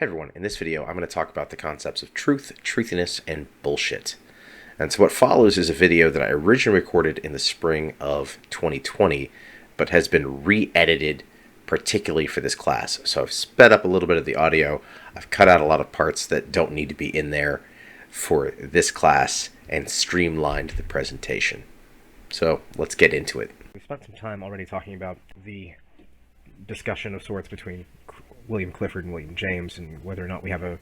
Hey everyone, in this video I'm going to talk about the concepts of truth, truthiness, and bullshit. And so what follows is a video that I originally recorded in the spring of 2020, but has been re-edited particularly for this class. So I've sped up a little bit of the audio, I've cut out a lot of parts that don't need to be in there for this class, and streamlined the presentation. So let's get into it. We spent some time already talking about the discussion of sorts between William Clifford and William James, and whether or not we have a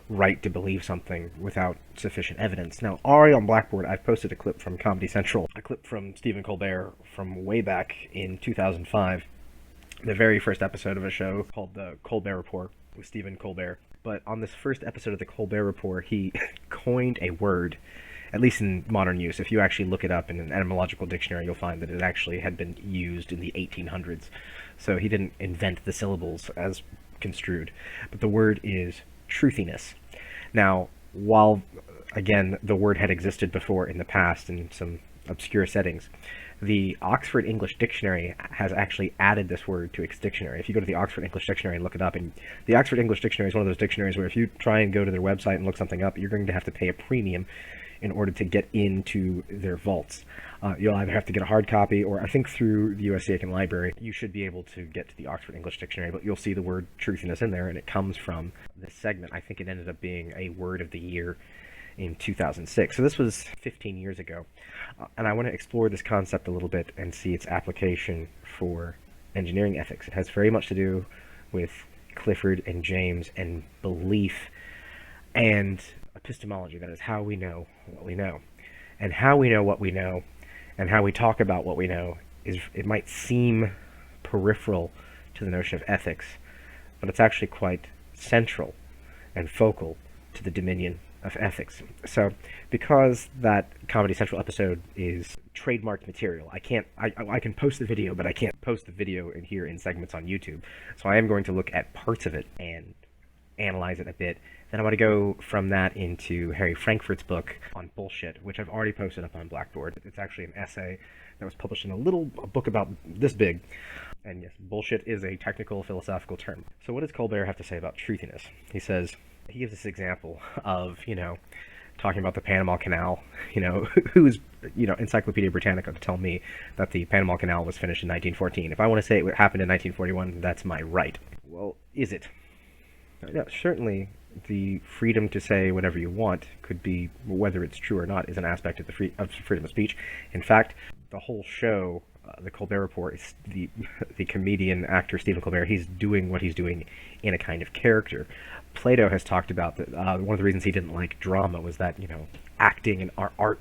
right to believe something without sufficient evidence. Now, already on Blackboard, I've posted a clip from Comedy Central, a clip from Stephen Colbert from way back in 2005, the very first episode of a show called The Colbert Report with Stephen Colbert. But on this first episode of The Colbert Report, he coined a word, at least in modern use. If you actually look it up in an etymological dictionary, you'll find that it actually had been used in the 1800s. So he didn't invent the syllables as construed, but the word is truthiness. Now, while, again, the word had existed before in the past in some obscure settings, the Oxford English Dictionary has actually added this word to its dictionary. If you go to the Oxford English Dictionary and look it up, and the Oxford English Dictionary is one of those dictionaries where if you try and go to their website and look something up, you're going to have to pay a premium in order to get into their vaults. You'll either have to get a hard copy, or I think through the USC Aiken Library, you should be able to get to the Oxford English Dictionary, but you'll see the word truthiness in there, and it comes from this segment. I think it ended up being a word of the year in 2006. So this was 15 years ago. And I want to explore this concept a little bit and see its application for engineering ethics. It has very much to do with Clifford and James and belief and epistemology. That is how we know what we know. And how we know what we know and how we talk about what we know is, it might seem peripheral to the notion of ethics, but it's actually quite central and focal to the dominion of ethics. So because that Comedy Central episode is trademarked material, I can post the video, but I can't post the video in here in segments on YouTube. So I am going to look at parts of it and analyze it a bit. Then I want to go from that into Harry Frankfurt's book on bullshit, which I've already posted up on Blackboard. It's actually an essay that was published in a book about this big. And yes, bullshit is a technical philosophical term. So what does Colbert have to say about truthiness? He gives this example of, talking about the Panama Canal, who's, Encyclopedia Britannica to tell me that the Panama Canal was finished in 1914. If I want to say it happened in 1941, that's my right. Well, is it? Yeah, certainly the freedom to say whatever you want could be, whether it's true or not, is an aspect of the freedom of speech. In fact, the whole show, the Colbert Report, is the comedian actor Stephen Colbert. He's doing what he's doing in a kind of character. Plato has talked about that. One of the reasons he didn't like drama was that acting and art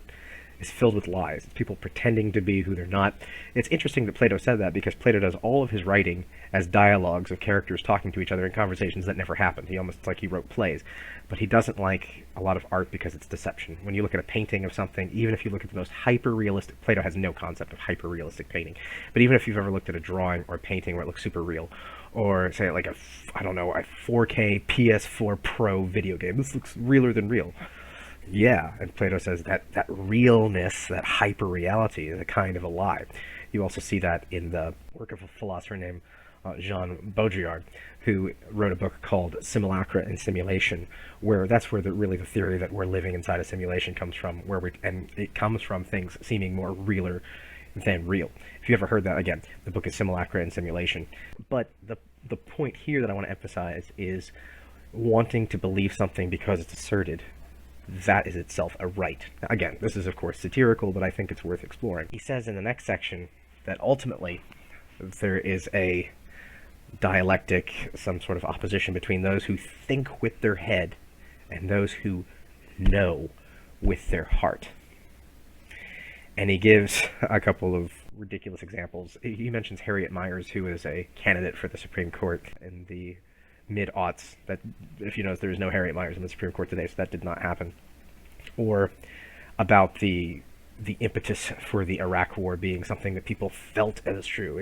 is filled with lies. It's people pretending to be who they're not. It's interesting that Plato said that, because Plato does all of his writing as dialogues of characters talking to each other in conversations that never happened. It's like he wrote plays. But he doesn't like a lot of art because it's deception. When you look at a painting of something, even if you look at the most hyper-realistic, Plato has no concept of hyper-realistic painting, but even if you've ever looked at a drawing or a painting where it looks super real, or say like a 4K PS4 Pro video game, this looks realer than real. Yeah, and Plato says that realness, that hyper-reality, is a kind of a lie. You also see that in the work of a philosopher named Jean Baudrillard, who wrote a book called Simulacra and Simulation, where that's where the theory that we're living inside a simulation comes from, and it comes from things seeming more realer than real. If you ever heard that, again, the book is Simulacra and Simulation. But the point here that I want to emphasize is wanting to believe something because it's asserted. That is itself a right. Now, again, this is of course satirical, but I think it's worth exploring. He says in the next section that ultimately there is a dialectic, some sort of opposition between those who think with their head and those who know with their heart. And he gives a couple of ridiculous examples. He mentions Harriet Miers, who is a candidate for the Supreme Court in the mid-aughts. That, if you notice, there is no Harriet Miers in the Supreme Court today, so that did not happen. Or about the impetus for the Iraq War being something that people felt as true.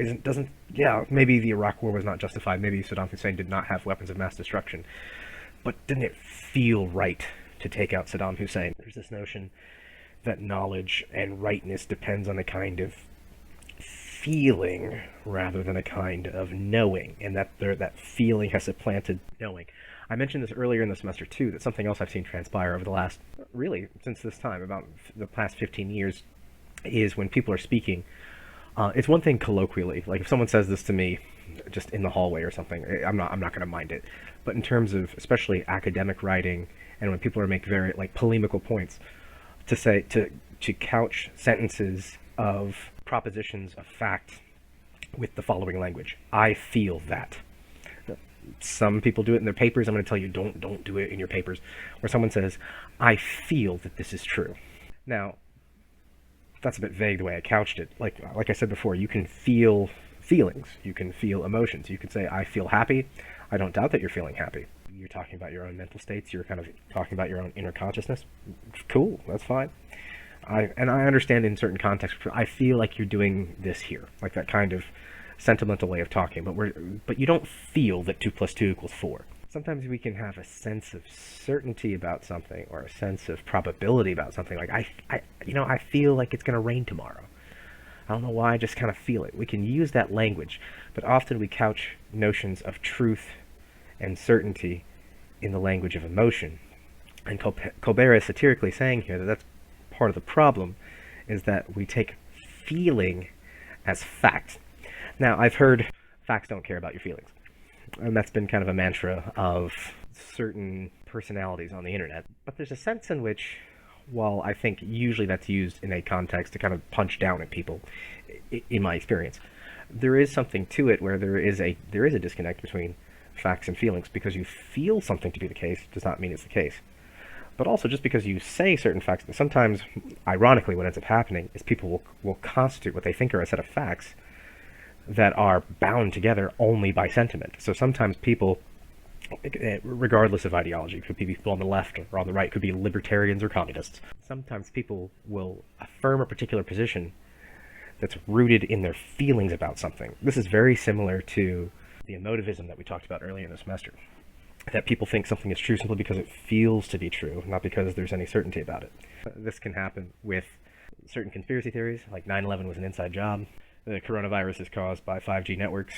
Maybe the Iraq War was not justified. Maybe Saddam Hussein did not have weapons of mass destruction. But didn't it feel right to take out Saddam Hussein? There's this notion that knowledge and rightness depends on a kind of feeling rather than a kind of knowing, and that feeling has supplanted knowing. I mentioned this earlier in the semester too, that something else I've seen transpire over the last, really, since this time, about the past 15 years, is when people are speaking. It's one thing colloquially, like if someone says this to me just in the hallway or something, I'm not going to mind it. But in terms of especially academic writing, and when people are making very like polemical points, to couch sentences of propositions of fact with the following language: I feel that. Some people do it in their papers. I'm going to tell you, don't do it in your papers. Where someone says, I feel that this is true. Now, that's a bit vague the way I couched it. Like I said before, you can feel feelings. You can feel emotions. You can say, I feel happy. I don't doubt that you're feeling happy. You're talking about your own mental states. You're kind of talking about your own inner consciousness. Cool, that's fine. I understand in certain contexts, I feel like you're doing this here, like that kind of sentimental way of talking, but you don't feel that 2 + 2 = 4. Sometimes we can have a sense of certainty about something, or a sense of probability about something. Like I feel like it's going to rain tomorrow. I don't know why, I just kind of feel it. We can use that language, but often we couch notions of truth and certainty in the language of emotion. And Colbert is satirically saying here that that's part of the problem, is that we take feeling as fact. Now, I've heard facts don't care about your feelings, and that's been kind of a mantra of certain personalities on the internet. But there's a sense in which, while I think usually that's used in a context to kind of punch down at people, in my experience, there is something to it where there is a disconnect between facts and feelings. Because you feel something to be the case does not mean it's the case. But also, just because you say certain facts, sometimes, ironically, what ends up happening is people will constitute what they think are a set of facts that are bound together only by sentiment. So sometimes people, regardless of ideology, could be people on the left or on the right, could be libertarians or communists. Sometimes people will affirm a particular position that's rooted in their feelings about something. This is very similar to the emotivism that we talked about earlier in the semester. That people think something is true simply because it feels to be true, not because there's any certainty about it. This can happen with certain conspiracy theories, like 9/11 was an inside job. The coronavirus is caused by 5G networks.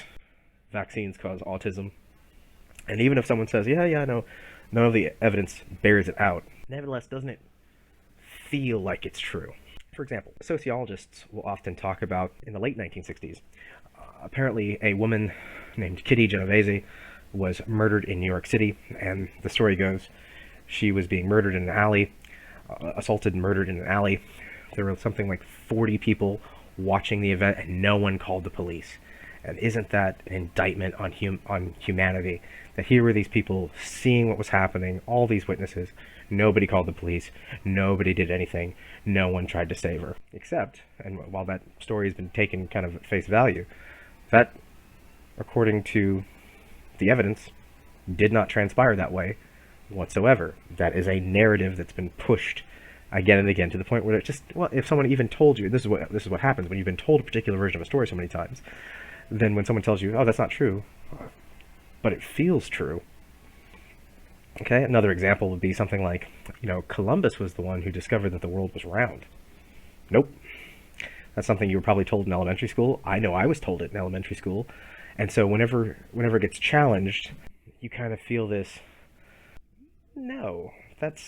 Vaccines cause autism. And even if someone says, yeah, no, none of the evidence bears it out, nevertheless, doesn't it feel like it's true? For example, sociologists will often talk about, in the late 1960s, apparently a woman named Kitty Genovese was murdered in New York City, and the story goes she was being murdered in an alley, assaulted and murdered in an alley. There were something like 40 people watching the event, and no one called the police. And isn't that an indictment on humanity? That here were these people seeing what was happening, all these witnesses, nobody called the police, nobody did anything, no one tried to save her. Except, and while that story has been taken kind of at face value, that, according to the evidence, did not transpire that way whatsoever. That is a narrative that's been pushed again and again, to the point where it just, well, if someone even told you, this is what happens when you've been told a particular version of a story so many times, then when someone tells you, oh, that's not true, but it feels true. Okay, another example would be something like, Columbus was the one who discovered that the world was round. Nope. That's something you were probably told in elementary school. I know I was told it in elementary school. And so whenever it gets challenged, you kind of feel this, no, that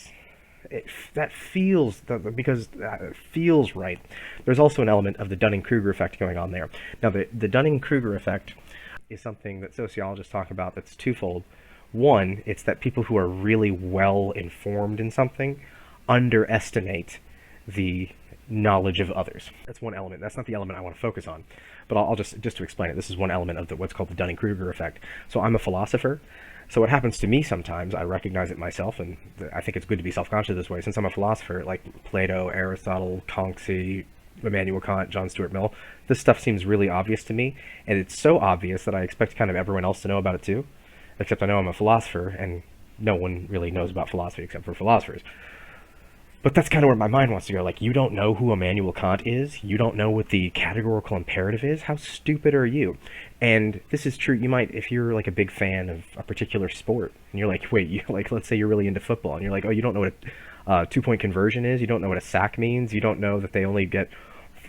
feels, because it feels right. There's also an element of the Dunning-Kruger effect going on there. Now, the Dunning-Kruger effect is something that sociologists talk about that's twofold. One, it's that people who are really well informed in something underestimate the knowledge of others. That's one element. That's not the element I want to focus on, but I'll just to explain it. This is one element of what's called the Dunning-Kruger effect. So I'm a philosopher. So what happens to me sometimes, I recognize it myself, and I think it's good to be self-conscious this way. Since I'm a philosopher, like Plato, Aristotle, Conxy, Immanuel Kant, John Stuart Mill, this stuff seems really obvious to me, and it's so obvious that I expect kind of everyone else to know about it too, except I know I'm a philosopher, and no one really knows about philosophy except for philosophers. But that's kind of where my mind wants to go. Like, you don't know who Immanuel Kant is? You don't know what the categorical imperative is? How stupid are you? And this is true. You might, if you're like a big fan of a particular sport, and you're like, wait, let's say you're really into football, and you're like, oh, you don't know what a 2-point conversion is? You don't know what a sack means? You don't know that they only get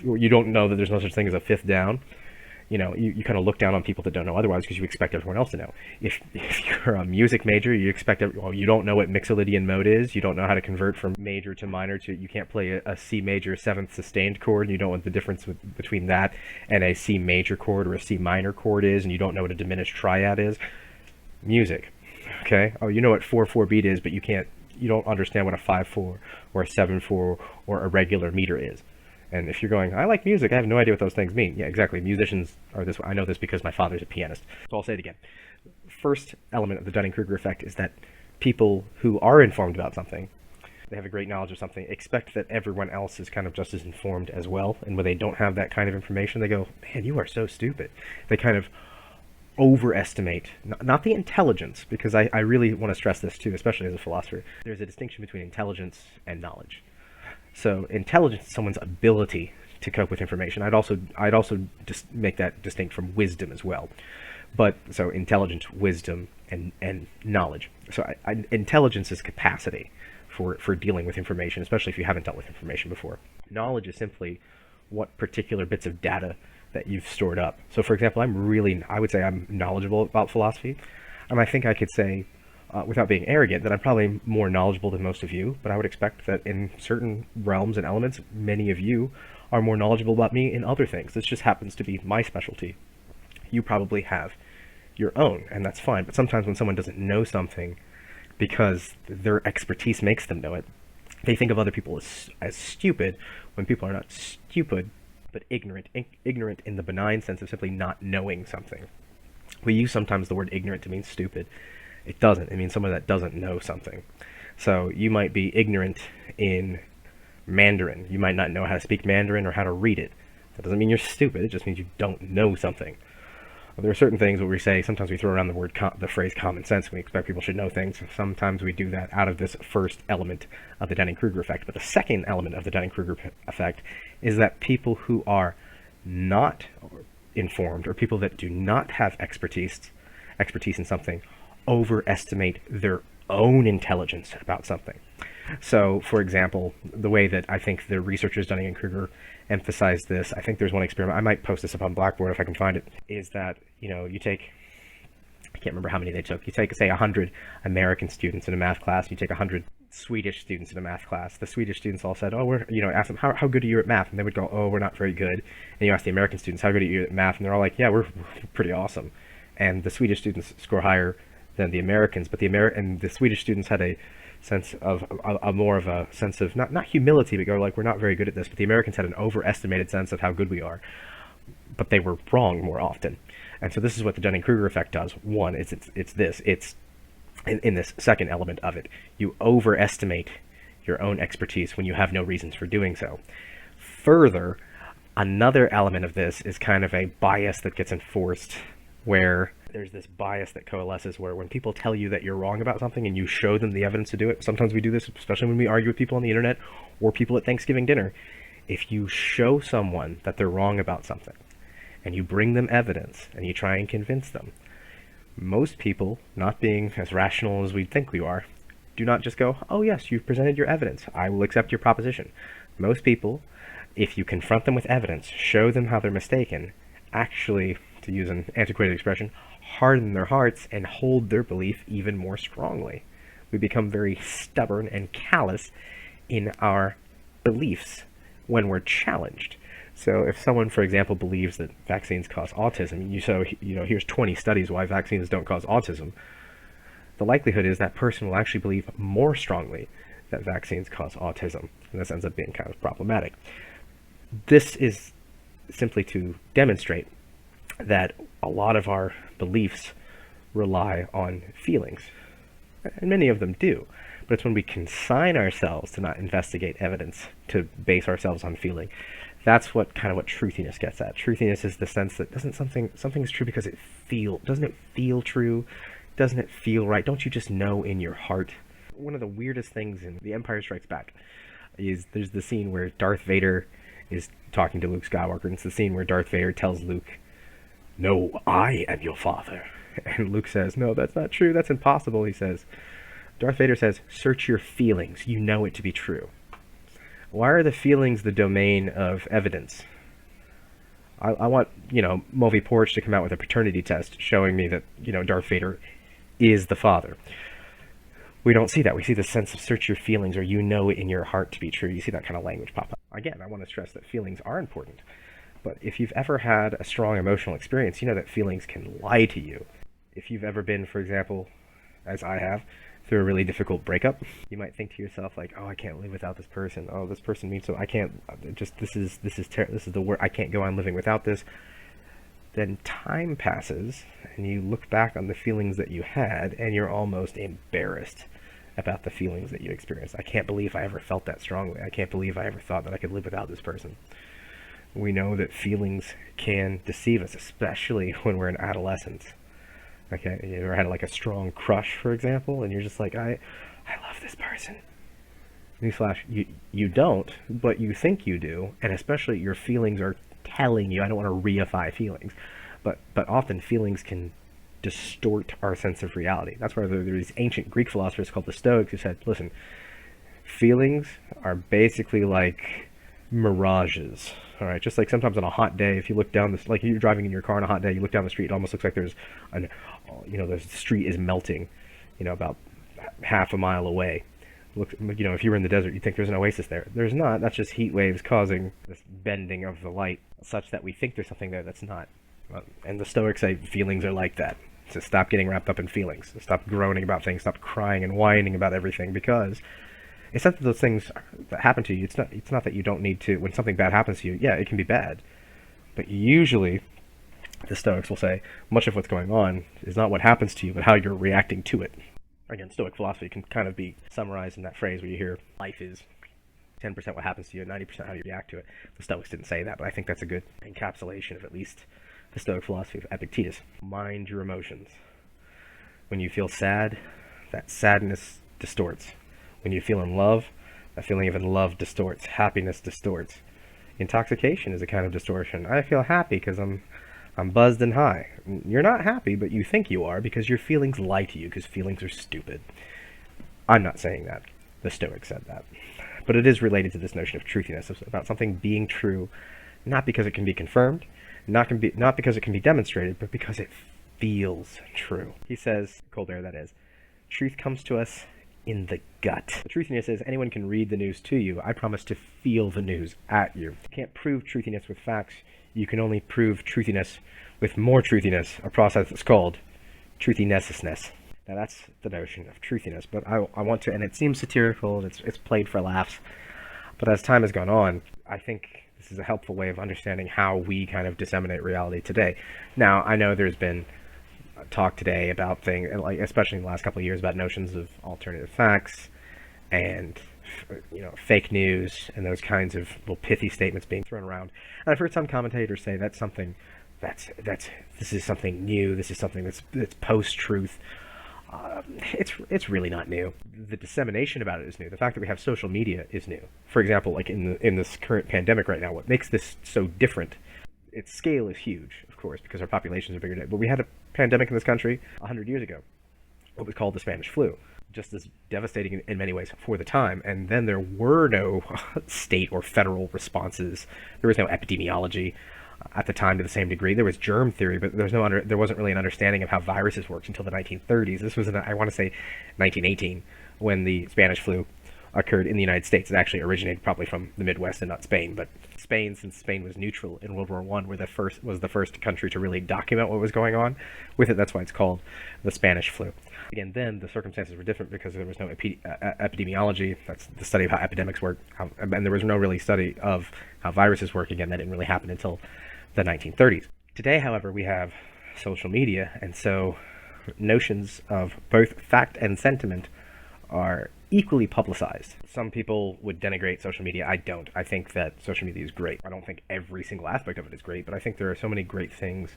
you don't know that there's no such thing as a fifth down. You kind of look down on people that don't know otherwise because you expect everyone else to know. If you're a music major, you expect, you don't know what mixolydian mode is, you don't know how to convert from major to minor you can't play a C major 7th sustained chord, and you don't know what the difference between that and a C major chord or a C minor chord is, and you don't know what a diminished triad is. Music, okay? Oh, you know what 4/4 beat is, but you don't understand what a 5/4 or a 7/4 or a regular meter is. And if you're going, I like music, I have no idea what those things mean. Yeah, exactly. Musicians are this way. I know this because my father's a pianist. So I'll say it again. First element of the Dunning-Kruger effect is that people who are informed about something, they have a great knowledge of something, expect that everyone else is kind of just as informed as well. And when they don't have that kind of information, they go, man, you are so stupid. They kind of overestimate, not the intelligence, because I really want to stress this too, especially as a philosopher. There's a distinction between intelligence and knowledge. So intelligence is someone's ability to cope with information. I'd also just make that distinct from wisdom as well. But so intelligence, wisdom, and knowledge. So intelligence is capacity for dealing with information, especially if you haven't dealt with information before. Knowledge is simply what particular bits of data that you've stored up. So for example, I would say I'm knowledgeable about philosophy. And I think I could say, without being arrogant, that I'm probably more knowledgeable than most of you, but I would expect that in certain realms and elements, many of you are more knowledgeable about me in other things. This just happens to be my specialty. You probably have your own, and that's fine. But sometimes when someone doesn't know something because their expertise makes them know it, they think of other people as stupid, when people are not stupid, but ignorant in the benign sense of simply not knowing something. We use sometimes the word ignorant to mean stupid. It doesn't. It means someone that doesn't know something. So you might be ignorant in Mandarin. You might not know how to speak Mandarin or how to read it. That doesn't mean you're stupid. It just means you don't know something. There are certain things where we say, sometimes we throw around the phrase common sense when we expect people should know things. Sometimes we do that out of this first element of the Dunning-Kruger effect. But the second element of the Dunning-Kruger effect is that people who are not informed, or people that do not have expertise in something, overestimate their own intelligence about something. So, for example, the way that I think the researchers Dunning-Kruger emphasized this, I think there's one experiment, I might post this up on Blackboard if I can find it, is that, you take, I can't remember how many they took, you take, say, 100 American students in a math class, you take 100 Swedish students in a math class. The Swedish students all said, ask them, how good are you at math? And they would go, oh, we're not very good. And you ask the American students, how good are you at math? And they're all like, yeah, we're pretty awesome. And the Swedish students score higher than the Americans, but the Swedish students had a sense of more of a sense of not humility, but go like, we're not very good at this. But the Americans had an overestimated sense of how good we are, but they were wrong more often. And so this is what the Dunning-Kruger effect does. One, it's in this second element of it, you overestimate your own expertise when you have no reasons for doing so. Further, another element of this is kind of a bias that gets enforced, where there's this bias that coalesces where when people tell you that you're wrong about something and you show them the evidence to do it, sometimes we do this, especially when we argue with people on the internet or people at Thanksgiving dinner. If you show someone that they're wrong about something and you bring them evidence and you try and convince them, most people, not being as rational as we think we are, do not just go, oh yes, you've presented your evidence, I will accept your proposition. Most people, if you confront them with evidence, show them how they're mistaken, actually, to use an antiquated expression, harden their hearts and hold their belief even more strongly. We become very stubborn and callous in our beliefs when we're challenged. So if someone, for example, believes that vaccines cause autism, here's 20 studies why vaccines don't cause autism, the likelihood is that person will actually believe more strongly that vaccines cause autism, and this ends up being kind of problematic. This is simply to demonstrate that a lot of our beliefs rely on feelings, and many of them do, but it's when we consign ourselves to not investigate evidence, to base ourselves on feeling. That's what truthiness gets at. Truthiness is the sense that something is true because doesn't it feel true? Doesn't it feel right? Don't you just know in your heart? One of the weirdest things in The Empire Strikes Back is there's the scene where Darth Vader is talking to Luke Skywalker, and it's the scene where Darth Vader tells Luke, "No, I am your father." And Luke says, "No, that's not true. That's impossible." Darth Vader says, "Search your feelings. You know it to be true." Why are the feelings the domain of evidence? I want, Mulvey Porch to come out with a paternity test showing me that, Darth Vader is the father. We don't see that. We see the sense of search your feelings, or it in your heart to be true. You see that kind of language pop up. Again, I want to stress that feelings are important. But if you've ever had a strong emotional experience, you know that feelings can lie to you. If you've ever been, for example, as I have, through a really difficult breakup, you might think to yourself like, oh, I can't live without this person. Oh, this person means so. I can't. This is the word. I can't go on living without this. Then time passes, and you look back on the feelings that you had, and you're almost embarrassed about the feelings that you experienced. I can't believe I ever felt that strongly. I can't believe I ever thought that I could live without this person. We know that feelings can deceive us, especially when we're in adolescence. Okay, you ever had like a strong crush, for example, and you're just like, I love this person. Newsflash, you don't, but you think you do, and especially your feelings are telling you. I don't want to reify feelings, but often feelings can distort our sense of reality. That's why there are these ancient Greek philosophers called the Stoics who said, listen, feelings are basically like mirages. All right, just like sometimes on a hot day, if you look down this, like you're driving in your car on a hot day, you look down the street, it almost looks like the street is melting, about half a mile away. Look, if you were in the desert, you'd think there's an oasis there. There's not. That's just heat waves causing this bending of the light, such that we think there's something there that's not. And the Stoics say feelings are like that. So stop getting wrapped up in feelings. Stop groaning about things. Stop crying and whining about everything, because it's not that those things that happen to you. It's not that you don't need to. When something bad happens to you, yeah, it can be bad. But usually, the Stoics will say, much of what's going on is not what happens to you, but how you're reacting to it. Again, Stoic philosophy can kind of be summarized in that phrase where you hear life is 10% what happens to you, 90% how you react to it. The Stoics didn't say that, but I think that's a good encapsulation of at least the Stoic philosophy of Epictetus. Mind your emotions. When you feel sad, that sadness distorts. When you feel in love, that feeling of in love distorts. Happiness distorts. Intoxication is a kind of distortion. I feel happy because I'm buzzed and high. You're not happy, but you think you are because your feelings lie to you, because feelings are stupid. I'm not saying that. The Stoics said that. But it is related to this notion of truthiness, about something being true, not because it can be confirmed, not because it can be demonstrated, but because it feels true. He says, Colbert that is, truth comes to us in the gut. The truthiness is anyone can read the news to you. I promise to feel the news at you. You can't prove truthiness with facts. You can only prove truthiness with more truthiness, a process that's called truthinessness. Now that's the notion of truthiness, but I want to, and it seems satirical, and it's played for laughs, but as time has gone on, I think this is a helpful way of understanding how we kind of disseminate reality today. Now, I know there's been talk today about things, like especially in the last couple of years, about notions of alternative facts and fake news and those kinds of little pithy statements being thrown around. And I've heard some commentators say that's something this is something new. This is something that's post-truth. It's really not new. The dissemination about it is new. The fact that we have social media is new. For example, like in this current pandemic right now, what makes this so different? Its scale is huge, of course, because our populations are bigger today. But we had a pandemic in this country 100 years ago, what was called the Spanish flu, just as devastating in many ways for the time. And then there were no state or federal responses. There was no epidemiology at the time to the same degree. There was germ theory, but there wasn't really an understanding of how viruses worked until the 1930s. This was I want to say 1918 when the Spanish flu occurred in the United States. It actually originated probably from the Midwest and not Spain, but Spain, since Spain was neutral in World War I, was the first country to really document what was going on with it. That's why it's called the Spanish flu. Again, then the circumstances were different because there was no epidemiology. That's the study of how epidemics work, and there was no really study of how viruses work. Again, that didn't really happen until the 1930s. Today, however, we have social media, and so notions of both fact and sentiment are equally publicized. Some people would denigrate social media. I don't. I think that social media is great. I don't think every single aspect of it is great, but I think there are so many great things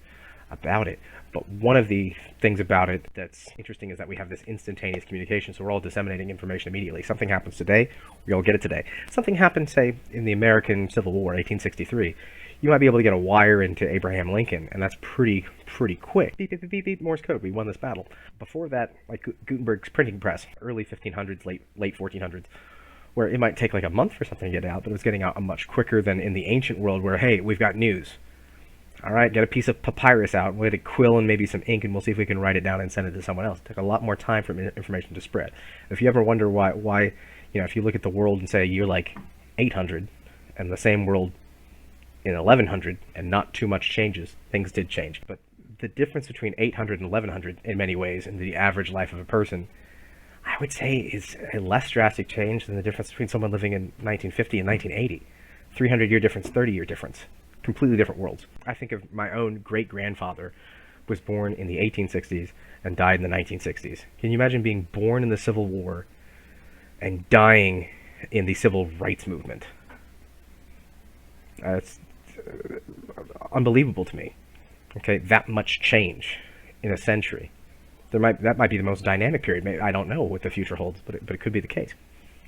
about it. But one of the things about it that's interesting is that we have this instantaneous communication, so we're all disseminating information immediately. Something happens today, we all get it today. Something happened, say, in the American Civil War, 1863. You might be able to get a wire into Abraham Lincoln, and that's pretty quick. Beep, beep, beep, beep, beep, Morse code, we won this battle. Before that, like Gutenberg's printing press, early 1500s, late 1400s, where it might take like a month for something to get out, but it was getting out much quicker than in the ancient world where, hey, we've got news. All right, get a piece of papyrus out, we'll get a quill and maybe some ink, and we'll see if we can write it down and send it to someone else. It took a lot more time for information to spread. If you ever wonder why, if you look at the world and say you're like 800 and the same world in 1100 and not too much changes, things did change. But the difference between 800 and 1100 in many ways in the average life of a person, I would say, is a less drastic change than the difference between someone living in 1950 and 1980. 300-year difference, 30-year difference. Completely different worlds. I think of my own great-grandfather was born in the 1860s and died in the 1960s. Can you imagine being born in the Civil War and dying in the Civil Rights Movement? It's unbelievable to me. Okay, that much change in a century. That might be the most dynamic period. I don't know what the future holds, but it could be the case.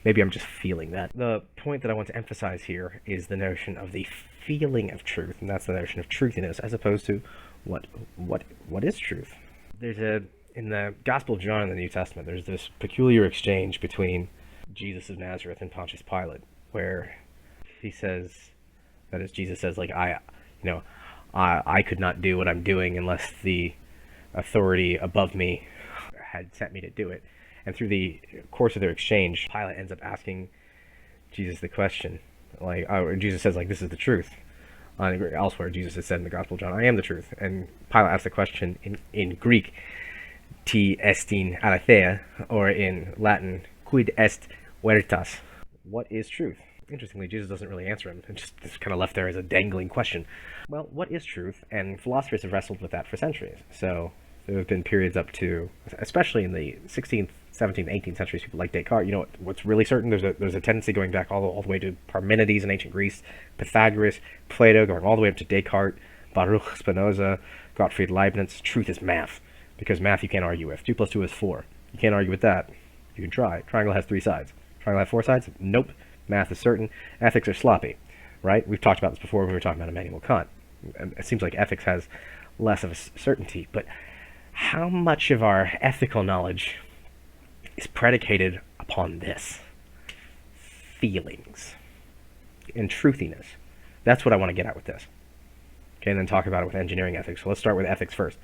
Maybe I'm just feeling that. The point that I want to emphasize here is the notion of the feeling of truth, and that's the notion of truthiness, as opposed to what is truth. In the Gospel of John in the New Testament, there's this peculiar exchange between Jesus of Nazareth and Pontius Pilate, where he says, that is, Jesus says, like, I could not do what I'm doing unless the authority above me had sent me to do it. And through the course of their exchange, Pilate ends up asking Jesus the question, Jesus says, like, this is the truth. Elsewhere, Jesus has said in the Gospel of John, I am the truth. And Pilate asks the question in Greek, ti estin aletheia, or in Latin, quid est veritas? What is truth? Interestingly, Jesus doesn't really answer him. It's kind of left there as a dangling question. Well, what is truth? And philosophers have wrestled with that for centuries. So there have been periods up to, especially in the 16th, 17th, 18th centuries, people like Descartes. You know what's really certain? There's a tendency going back all the way to Parmenides in ancient Greece, Pythagoras, Plato, going all the way up to Descartes, Baruch, Spinoza, Gottfried Leibniz. Truth is math, because math you can't argue with. 2 + 2 is 4. You can't argue with that. You can try. Triangle has 3 sides. Triangle has 4 sides? Nope. Math is certain. Ethics are sloppy, right? We've talked about this before when we were talking about Immanuel Kant. It seems like ethics has less of a certainty, but how much of our ethical knowledge is predicated upon this? Feelings and truthiness. That's what I want to get at with this. Okay, and then talk about it with engineering ethics. So let's start with ethics first,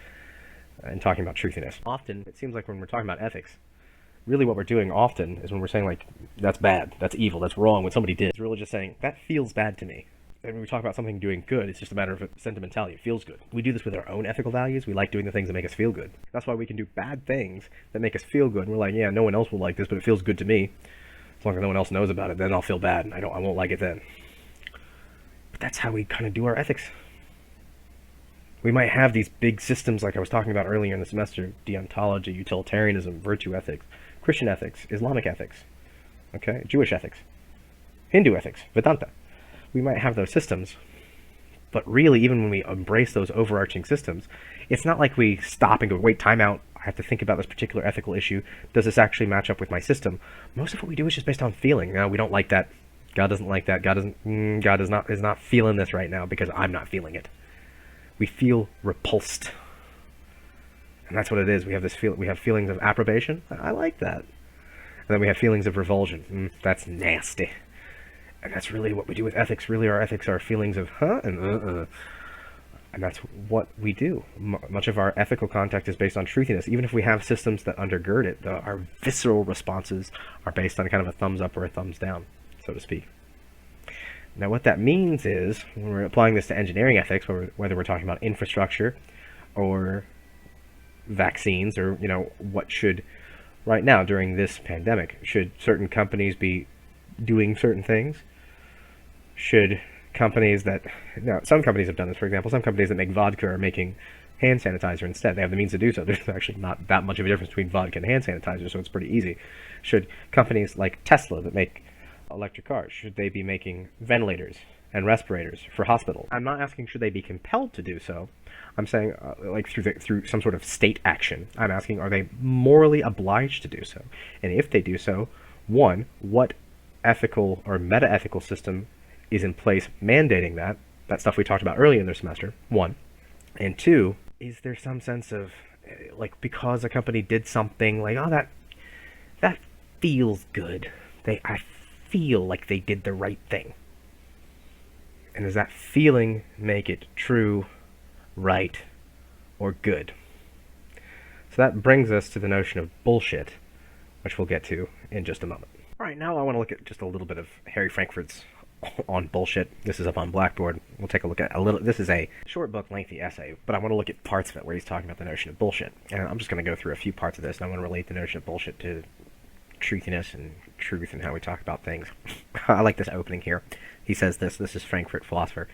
and talking about truthiness. Often, it seems like when we're talking about ethics, really what we're doing often is when we're saying, like, that's bad, that's evil, that's wrong, what somebody did, it's really just saying, that feels bad to me. And when we talk about something doing good, it's just a matter of sentimentality. It feels good. We do this with our own ethical values. We like doing the things that make us feel good. That's why we can do bad things that make us feel good. And we're like, yeah, no one else will like this, but it feels good to me. As long as no one else knows about it, then I'll feel bad, and I won't like it then. But that's how we kind of do our ethics. We might have these big systems like I was talking about earlier in the semester: deontology, utilitarianism, virtue ethics, Christian ethics, Islamic ethics, okay, Jewish ethics, Hindu ethics, Vedanta. We might have those systems, but really, even when we embrace those overarching systems, it's not like we stop and go, wait, time out, I have to think about this particular ethical issue. Does this actually match up with my system? Most of what we do is just based on feeling. No, we don't like that. God doesn't like that. God is not feeling this right now because I'm not feeling it. We feel repulsed. And that's what it is. We have feelings of approbation. I like that. And then we have feelings of revulsion. That's nasty. And that's really what we do with ethics. Really, our ethics are feelings of and that's what we do. Much of our ethical contact is based on truthiness. Even if we have systems that undergird it, our visceral responses are based on kind of a thumbs up or a thumbs down, so to speak. Now, what that means is, when we're applying this to engineering ethics, whether we're talking about infrastructure or vaccines, or what should, right now during this pandemic, should certain companies be doing certain things? Should companies some companies have done this, for example, some companies that make vodka are making hand sanitizer instead. They have the means to do so. There's actually not that much of a difference between vodka and hand sanitizer, so it's pretty easy. Should companies like Tesla that make electric cars, should they be making ventilators and respirators for hospitals? I'm not asking should they be compelled to do so. I'm saying through some sort of state action. I'm asking, are they morally obliged to do so? And if they do so, one, what ethical or meta-ethical system is in place mandating that stuff we talked about earlier in the semester, one. And two, is there some sense of, because a company did something, that feels good. I feel like they did the right thing. And does that feeling make it true, right, or good? So that brings us to the notion of bullshit, which we'll get to in just a moment. All right, now I want to look at just a little bit of Harry Frankfurt's on bullshit. This is up on Blackboard. We'll take a look at a little. This is a short book, lengthy essay, but I want to look at parts of it where he's talking about the notion of bullshit. And I'm just going to go through a few parts of this, and I want to relate the notion of bullshit to truthiness and truth and how we talk about things. I like this opening here. He says this is Frankfurt philosopher.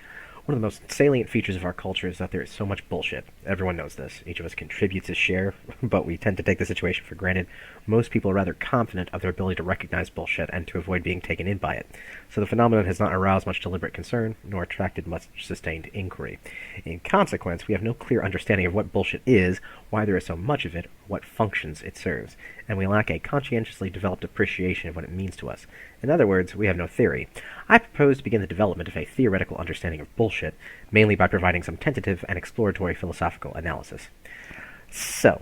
One of the most salient features of our culture is that there is so much bullshit. Everyone knows this. Each of us contributes his share, but we tend to take the situation for granted. Most people are rather confident of their ability to recognize bullshit and to avoid being taken in by it. So the phenomenon has not aroused much deliberate concern, nor attracted much sustained inquiry. In consequence, we have no clear understanding of what bullshit is, why there is so much of it, what functions it serves, and we lack a conscientiously developed appreciation of what it means to us. In other words, we have no theory. I propose to begin the development of a theoretical understanding of bullshit, mainly by providing some tentative and exploratory philosophical analysis. So,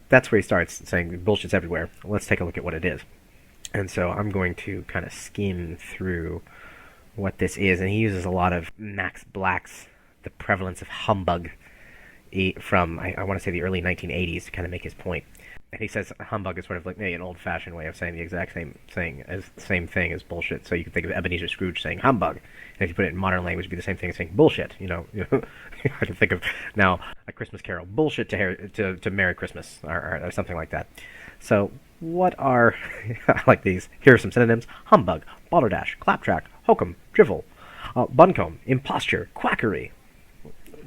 that's where he starts saying bullshit's everywhere. Let's take a look at what it is. And so I'm going to kind of skim through what this is, and he uses a lot of Max Black's The Prevalence of Humbug from, I want to say, the early 1980s to kind of make his point. And he says humbug is sort of like an old-fashioned way of saying the exact same thing as bullshit. So you can think of Ebenezer Scrooge saying humbug, and if you put it in modern language, it'd be the same thing as saying bullshit. I can think of now A Christmas Carol, bullshit to Merry Christmas, or something like that. So what are I like these? Here are some synonyms: humbug, balderdash, claptrap, hokum, drivel, buncombe, imposture, quackery.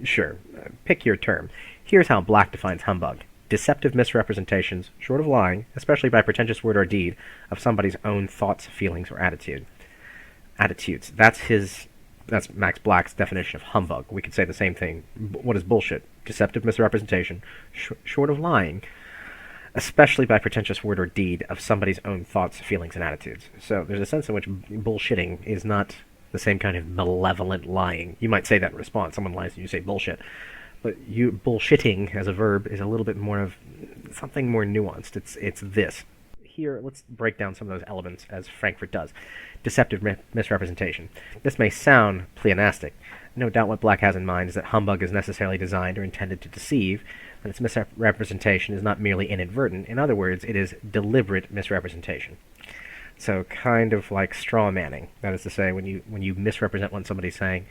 Sure, pick your term. Here's how Black defines humbug: deceptive misrepresentations, short of lying, especially by pretentious word or deed, of somebody's own thoughts, feelings, or attitudes. That's Max Black's definition of humbug. We could say the same thing. What is bullshit? Deceptive misrepresentation, short of lying, especially by pretentious word or deed of somebody's own thoughts, feelings, and attitudes. So there's a sense in which bullshitting is not the same kind of malevolent lying. You might say that in response. Someone lies and you say bullshit. But bullshitting as a verb is a little bit more of something more nuanced. It's this. Here, let's break down some of those elements as Frankfurt does. Deceptive misrepresentation. This may sound pleonastic. No doubt what Black has in mind is that humbug is necessarily designed or intended to deceive, and its misrepresentation is not merely inadvertent. In other words, it is deliberate misrepresentation. So kind of like straw manning. That is to say, when you misrepresent what somebody's saying,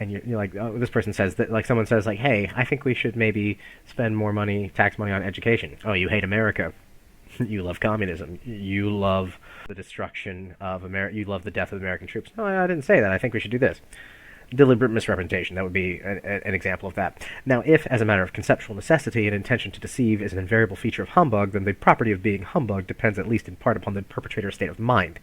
and you're like, oh, this person says that, like someone says, like, hey, I think we should maybe spend more money, tax money on education. Oh, you hate America. You love communism. You love the destruction of America. You love the death of American troops. No, I didn't say that. I think we should do this. Deliberate misrepresentation. That would be an example of that. Now, if, as a matter of conceptual necessity, an intention to deceive is an invariable feature of humbug, then the property of being humbug depends at least in part upon the perpetrator's state of mind.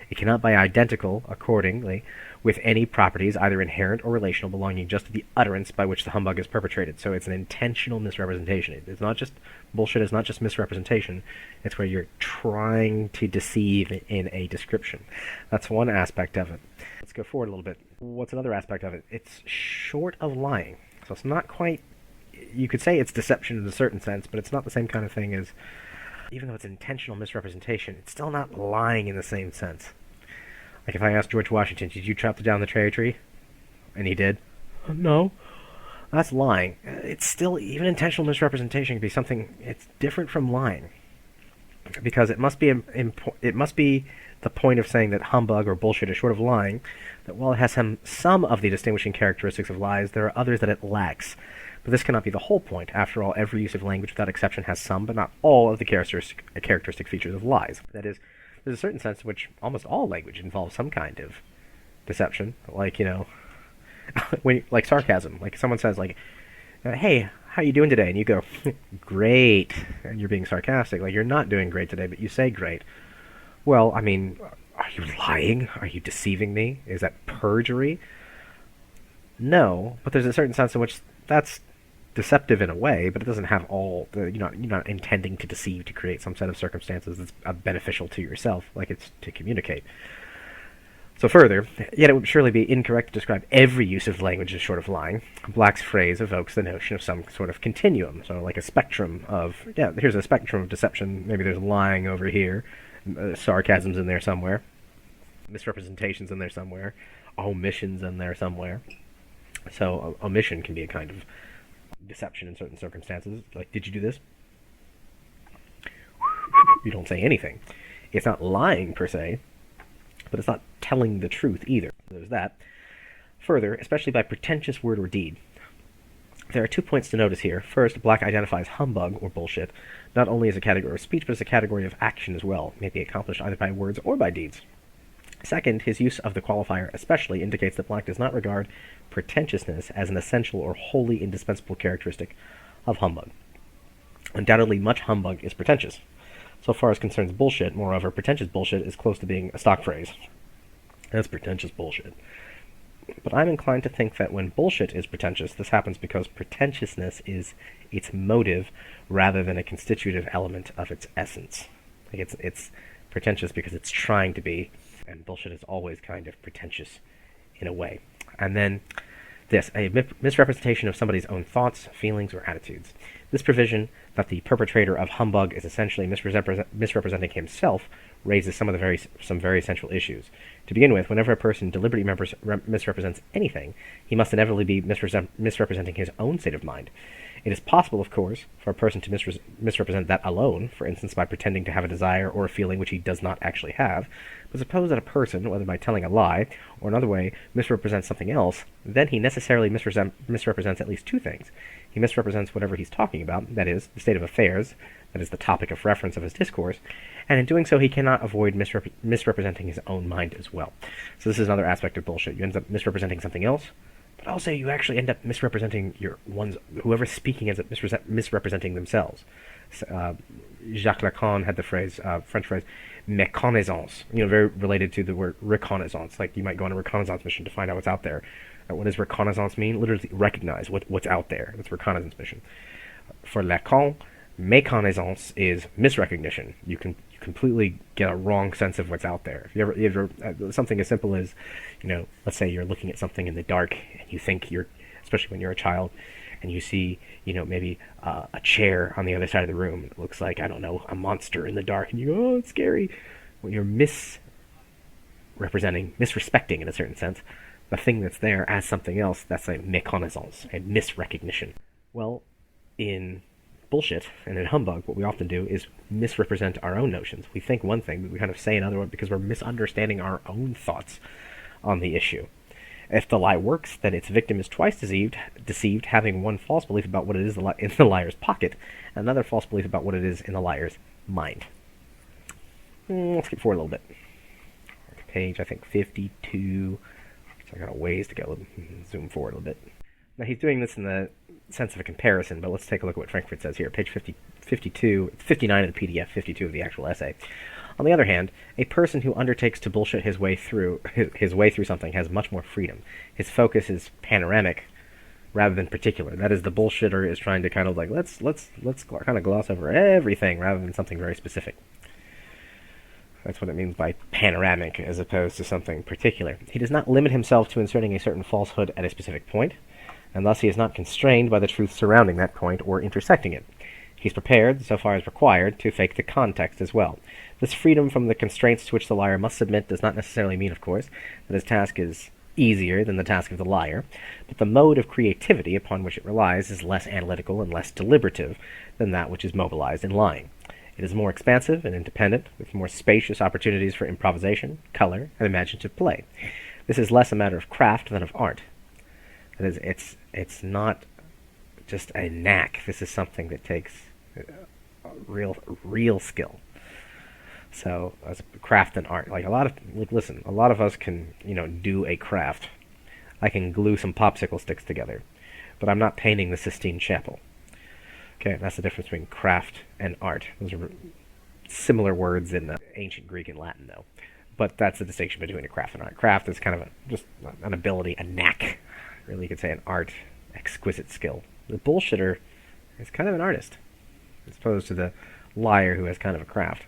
It cannot be identical, accordingly, with any properties, either inherent or relational, belonging just to the utterance by which the humbug is perpetrated. So it's an intentional misrepresentation. It's not just bullshit. It's not just misrepresentation. It's where you're trying to deceive in a description. That's one aspect of it. Let's go forward a little bit. What's another aspect of it? It's short of lying. So it's not quite... You could say it's deception in a certain sense, but it's not the same kind of thing as... Even though it's intentional misrepresentation, it's still not lying in the same sense. Like if I asked George Washington, did you chop down the cherry tree? And he did. No. That's lying. It's still, even intentional misrepresentation can be something, it's different from lying. Because it must be the point of saying that humbug or bullshit is short of lying, that while it has some of the distinguishing characteristics of lies, there are others that it lacks. But this cannot be the whole point. After all, every use of language without exception has some, but not all, of the characteristic features of lies. That is, there's a certain sense in which almost all language involves some kind of deception. Like, like sarcasm. Like someone says, like, hey, how you doing today? And you go, great. And you're being sarcastic. Like, you're not doing great today, but you say great. Well, I mean, are you lying? Are you deceiving me? Is that perjury? No, but there's a certain sense in which that's deceptive in a way, but it doesn't have all the, you're not intending to deceive to create some set of circumstances that's beneficial to yourself, like it's to communicate. So further, yet it would surely be incorrect to describe every use of language as short of lying. Black's phrase evokes the notion of some sort of continuum, so like a spectrum of, here's a spectrum of deception, maybe there's lying over here, sarcasm's in there somewhere. misrepresentations in there somewhere, omissions in there somewhere. So omission can be a kind of deception in certain circumstances. Like, did you do this? You don't say anything. It's not lying per se, but it's not telling the truth either. There's that. Further, especially by pretentious word or deed, there are 2 points to notice here. First, Black identifies humbug, or bullshit, not only as a category of speech, but as a category of action as well. It may be accomplished either by words or by deeds. Second, his use of the qualifier especially indicates that Black does not regard pretentiousness as an essential or wholly indispensable characteristic of humbug. Undoubtedly, much humbug is pretentious. So far as concerns bullshit, moreover, pretentious bullshit is close to being a stock phrase. That's pretentious bullshit. But I'm inclined to think that when bullshit is pretentious, this happens because pretentiousness is its motive rather than a constitutive element of its essence. Like it's pretentious because it's trying to be, and bullshit is always kind of pretentious in a way. And then this, a misrepresentation of somebody's own thoughts, feelings, or attitudes. This provision that the perpetrator of humbug is essentially misrepresenting himself raises some very essential issues. To begin with, whenever a person deliberately misrepresents anything, he must inevitably be misrepresenting his own state of mind. It is possible, of course, for a person to misrepresent that alone, for instance by pretending to have a desire or a feeling which he does not actually have. But suppose that a person, whether by telling a lie or another way, misrepresents something else, then he necessarily misrepresents at least two things. He misrepresents whatever he's talking about, that is, the state of affairs, that is the topic of reference of his discourse, and in doing so he cannot avoid misrepresenting his own mind as well. So this is another aspect of bullshit. You end up misrepresenting something else, but also you actually end up misrepresenting whoever's speaking ends up misrepresenting themselves. Jacques Lacan had the phrase, French phrase, méconnaissance, very related to the word reconnaissance. Like you might go on a reconnaissance mission to find out what's out there. What does reconnaissance mean? Literally recognize what's out there. That's reconnaissance mission. For Lacan, méconnaissance is misrecognition. You can completely get a wrong sense of what's out there. If you ever something as simple as, let's say you're looking at something in the dark and you think especially when you're a child, and you see, maybe a chair on the other side of the room. It looks like, I don't know, a monster in the dark, and you go, oh, it's scary. Well, you're misrespecting in a certain sense, the thing that's there as something else. That's a méconnaissance, a misrecognition. Well, in bullshit and in humbug, what we often do is misrepresent our own notions. We think one thing, but we kind of say another one because we're misunderstanding our own thoughts on the issue. If the lie works, then its victim is twice deceived, having one false belief about what it is in the liar's pocket, and another false belief about what it is in the liar's mind. Let's skip forward a little bit. Page, I think, 52. So I got a ways to go. Zoom forward a little bit. Now, he's doing this in the sense of a comparison, but let's take a look at what Frankfurt says here. Page 52, 59 of the PDF, 52 of the actual essay. On the other hand, a person who undertakes to bullshit his way through something has much more freedom. His focus is panoramic rather than particular. That is, the bullshitter is trying to kind of like, let's kind of gloss over everything rather than something very specific. That's what it means by panoramic as opposed to something particular. He does not limit himself to inserting a certain falsehood at a specific point, and thus he is not constrained by the truth surrounding that point or intersecting it. He's prepared, so far as required, to fake the context as well. This freedom from the constraints to which the liar must submit does not necessarily mean, of course, that his task is easier than the task of the liar, but the mode of creativity upon which it relies is less analytical and less deliberative than that which is mobilized in lying. It is more expansive and independent, with more spacious opportunities for improvisation, color, and imaginative play. This is less a matter of craft than of art. That is, it's not just a knack. This is something that takes real skill. So, as craft and art, a lot of us can, do a craft. I can glue some popsicle sticks together, but I'm not painting the Sistine Chapel. Okay, that's the difference between craft and art. Those are similar words in ancient Greek and Latin, though. But that's the distinction between a craft and art. Craft is kind of just an ability, a knack. Really, you could say an art, exquisite skill. The bullshitter is kind of an artist, as opposed to the liar who has kind of a craft.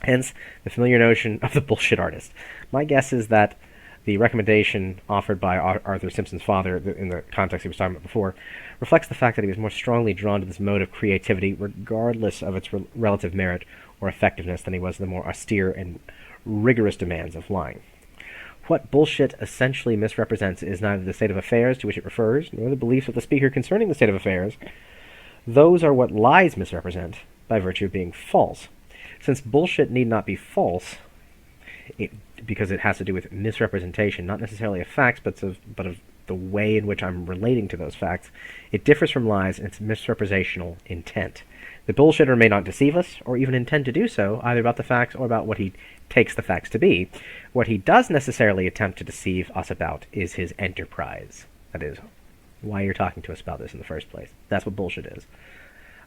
Hence, the familiar notion of the bullshit artist. My guess is that the recommendation offered by Arthur Simpson's father, in the context he was talking about before, reflects the fact that he was more strongly drawn to this mode of creativity, regardless of its relative merit or effectiveness, than he was the more austere and rigorous demands of lying. What bullshit essentially misrepresents is neither the state of affairs to which it refers, nor the beliefs of the speaker concerning the state of affairs. Those are what lies misrepresent, by virtue of being false. Since bullshit need not be false, because it has to do with misrepresentation, not necessarily of facts, but of the way in which I'm relating to those facts, it differs from lies in its misrepresentational intent. The bullshitter may not deceive us, or even intend to do so, either about the facts or about what he takes the facts to be. What he does necessarily attempt to deceive us about is his enterprise. That is, why you're talking to us about this in the first place. That's what bullshit is.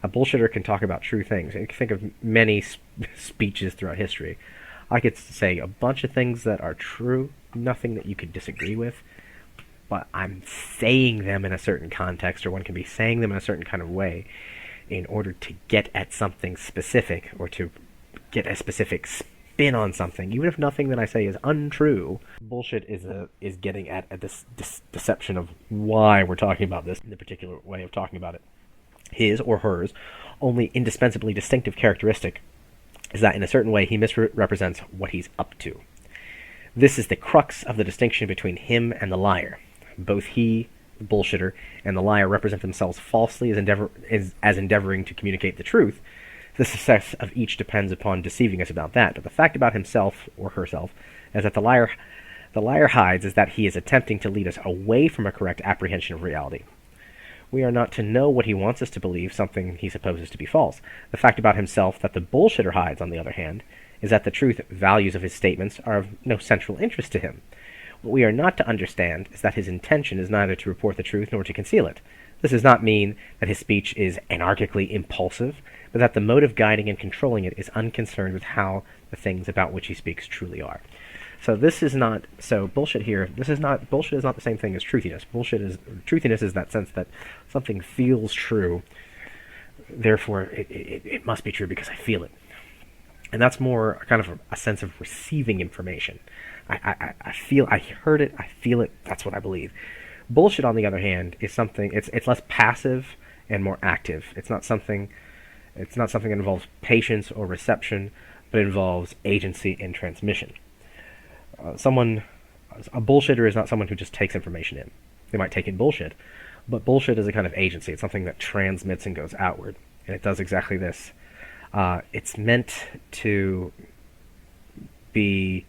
A bullshitter can talk about true things. You can think of many speeches throughout history. I could say a bunch of things that are true, nothing that you could disagree with, but I'm saying them in a certain context, or one can be saying them in a certain kind of way in order to get at something specific, or to get a specific spin on something, even if nothing that I say is untrue. Bullshit is getting at this deception of why we're talking about this in the particular way of talking about it. His or hers only indispensably distinctive characteristic is that in a certain way he misrepresents what he's up to. This is the crux of the distinction between him and the liar. Both he, the bullshitter, and the liar represent themselves falsely as endeavoring to communicate the truth. The success of each depends upon deceiving us about that, but the fact about himself or herself is that the liar hides is that he is attempting to lead us away from a correct apprehension of reality. We are not to know what he wants us to believe, something he supposes to be false. The fact about himself that the bullshitter hides, on the other hand, is that the truth values of his statements are of no central interest to him. What we are not to understand is that his intention is neither to report the truth nor to conceal it. This does not mean that his speech is anarchically impulsive, but that the motive guiding and controlling it is unconcerned with how the things about which he speaks truly are. So bullshit is not the same thing as truthiness. Truthiness is that sense that something feels true, therefore it must be true because I feel it. And that's more kind of a sense of receiving information. I heard it, I feel it, that's what I believe. Bullshit, on the other hand, is something, it's less passive and more active. It's not something that involves patience or reception, but it involves agency and transmission. A bullshitter is not someone who just takes information in. They might take in bullshit, but bullshit is a kind of agency. It's something that transmits and goes outward, and it does exactly this. It's meant to be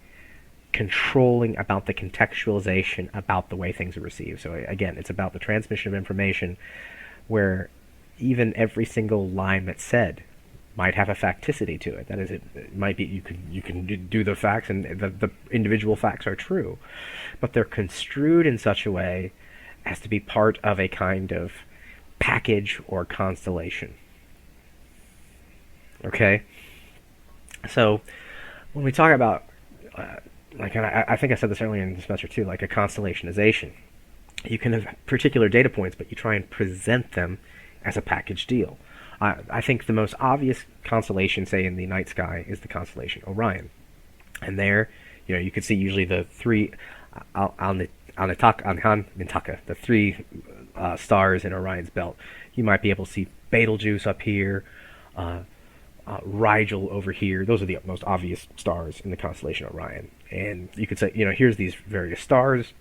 controlling about the contextualization about the way things are received. So again, it's about the transmission of information, where even every single line that's said might have a facticity to it. That is, it might be you can do the facts, and the individual facts are true, but they're construed in such a way as to be part of a kind of package or constellation. Okay, so when we talk about and I think I said this earlier in the semester too, like a constellationization, you can have particular data points, but you try and present them as a package deal. I think the most obvious constellation, say in the night sky, is the constellation Orion, and there, you could see usually the three Mintaka, the three stars in Orion's belt. You might be able to see Betelgeuse up here, Rigel over here. Those are the most obvious stars in the constellation Orion. And you could say, here's these various stars.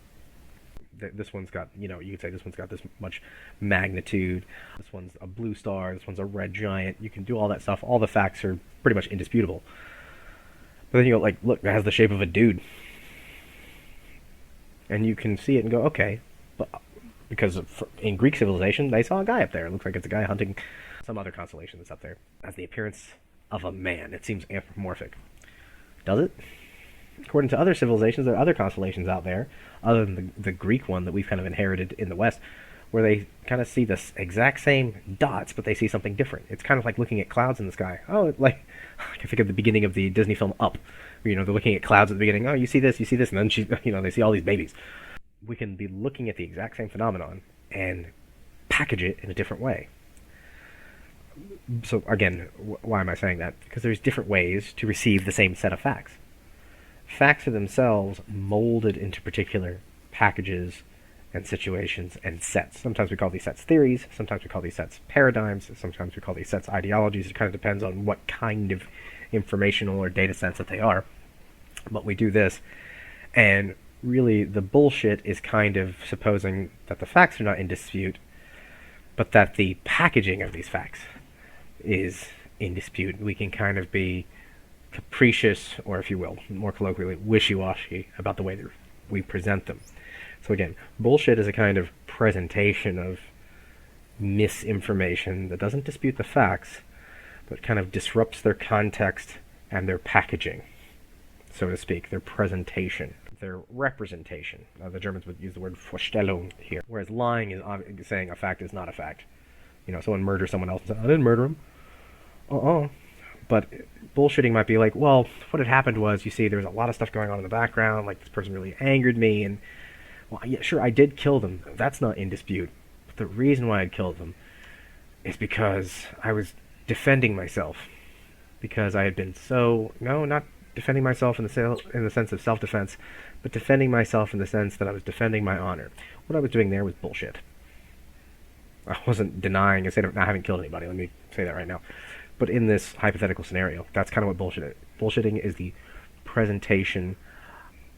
This one's got, you could say this one's got this much magnitude. This one's a blue star. This one's a red giant. You can do all that stuff. All the facts are pretty much indisputable. But then you go, look, it has the shape of a dude. And you can see it and go, okay. But because in Greek civilization, they saw a guy up there. It looks like it's a guy hunting some other constellation that's up there. It has the appearance of a man. It seems anthropomorphic. Does it? According to other civilizations, there are other constellations out there, other than the Greek one that we've kind of inherited in the West, where they kind of see the exact same dots, but they see something different. It's kind of like looking at clouds in the sky. Oh, I can think of the beginning of the Disney film Up, where, they're looking at clouds at the beginning. Oh, you see this, and then they see all these babies. We can be looking at the exact same phenomenon and package it in a different way. So again, why am I saying that? Because there's different ways to receive the same set of facts. Facts are themselves molded into particular packages and situations and sets. Sometimes we call these sets theories, sometimes we call these sets paradigms, sometimes we call these sets ideologies. It kind of depends on what kind of informational or data sets that they are. But we do this, and really the bullshit is kind of supposing that the facts are not in dispute, but that the packaging of these facts is in dispute. We can kind of be capricious, or if you will, more colloquially, wishy-washy about the way that we present them. So again, bullshit is a kind of presentation of misinformation that doesn't dispute the facts, but kind of disrupts their context and their packaging, so to speak, their presentation, their representation. The Germans would use the word Vorstellung here, whereas lying is saying a fact is not a fact. You know, someone murders someone else and says, I didn't murder him. But bullshitting might be like, well, what had happened was, you see, there was a lot of stuff going on in the background, like this person really angered me, and, well, yeah, sure, I did kill them. That's not in dispute. But the reason why I killed them is because I was defending myself. Because I had been not defending myself in the sense of self-defense, but defending myself in the sense that I was defending my honor. What I was doing there was bullshit. I wasn't denying instead of not having killed anybody. Let me say that right now. But in this hypothetical scenario, that's kind of what bullshit is. Bullshitting is the presentation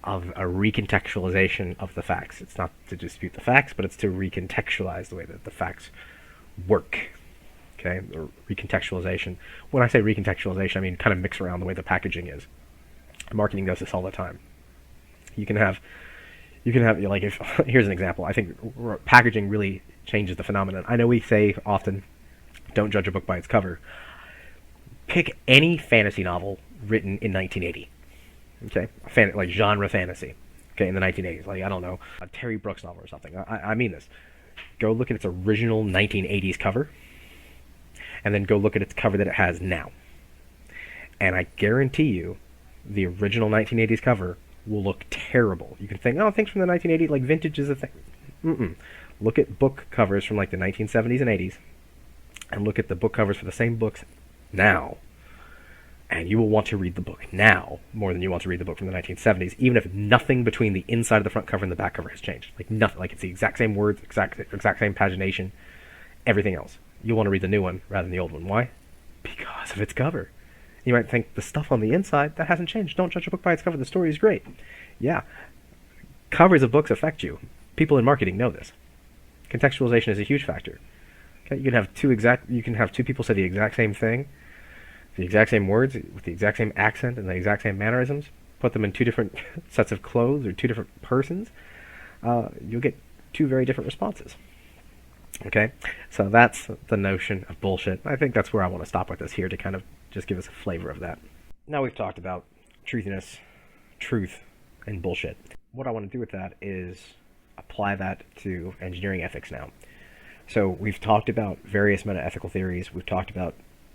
of a recontextualization of the facts. It's not to dispute the facts, but it's to recontextualize the way that the facts work. Okay, or recontextualization. When I say recontextualization, I mean kind of mix around the way the packaging is. Marketing does this all the time. You can have like, if here's an example. I think packaging really changes the phenomenon. I know we say often, don't judge a book by its cover. Pick any fantasy novel written in 1980. Okay, like genre fantasy. Okay, in the 1980s, like, I don't know, a Terry Brooks novel or something. I mean this. Go look at its original 1980s cover, and then go look at its cover that it has now. And I guarantee you, the original 1980s cover will look terrible. You can think, oh, things from the 1980s, like vintage is a thing. Look at book covers from like the 1970s and 80s, and look at the book covers for the same books now, and you will want to read the book now more than you want to read the book from the 1970s, even if nothing between the inside of the front cover and the back cover has changed. Like nothing. Like it's the exact same words, exact same pagination, everything else. You want to read the new one rather than the old one. Why? Because of its cover. You might think the stuff on the inside, that hasn't changed. Don't judge a book by its cover. The story is great. Yeah. Covers of books affect you. People in marketing know this. Contextualization is a huge factor. Okay? You can have two people say the exact same thing, the exact same words, with the exact same accent and the exact same mannerisms. Put them in two different sets of clothes or two different persons. You'll get two very different responses. Okay, so that's the notion of bullshit. I think that's where I want to stop with this here, to kind of just give us a flavor of that. Now we've talked about truthiness, truth, and bullshit. What I want to do with that is apply that to engineering ethics now. So we've talked about various meta-ethical theories. We've talked about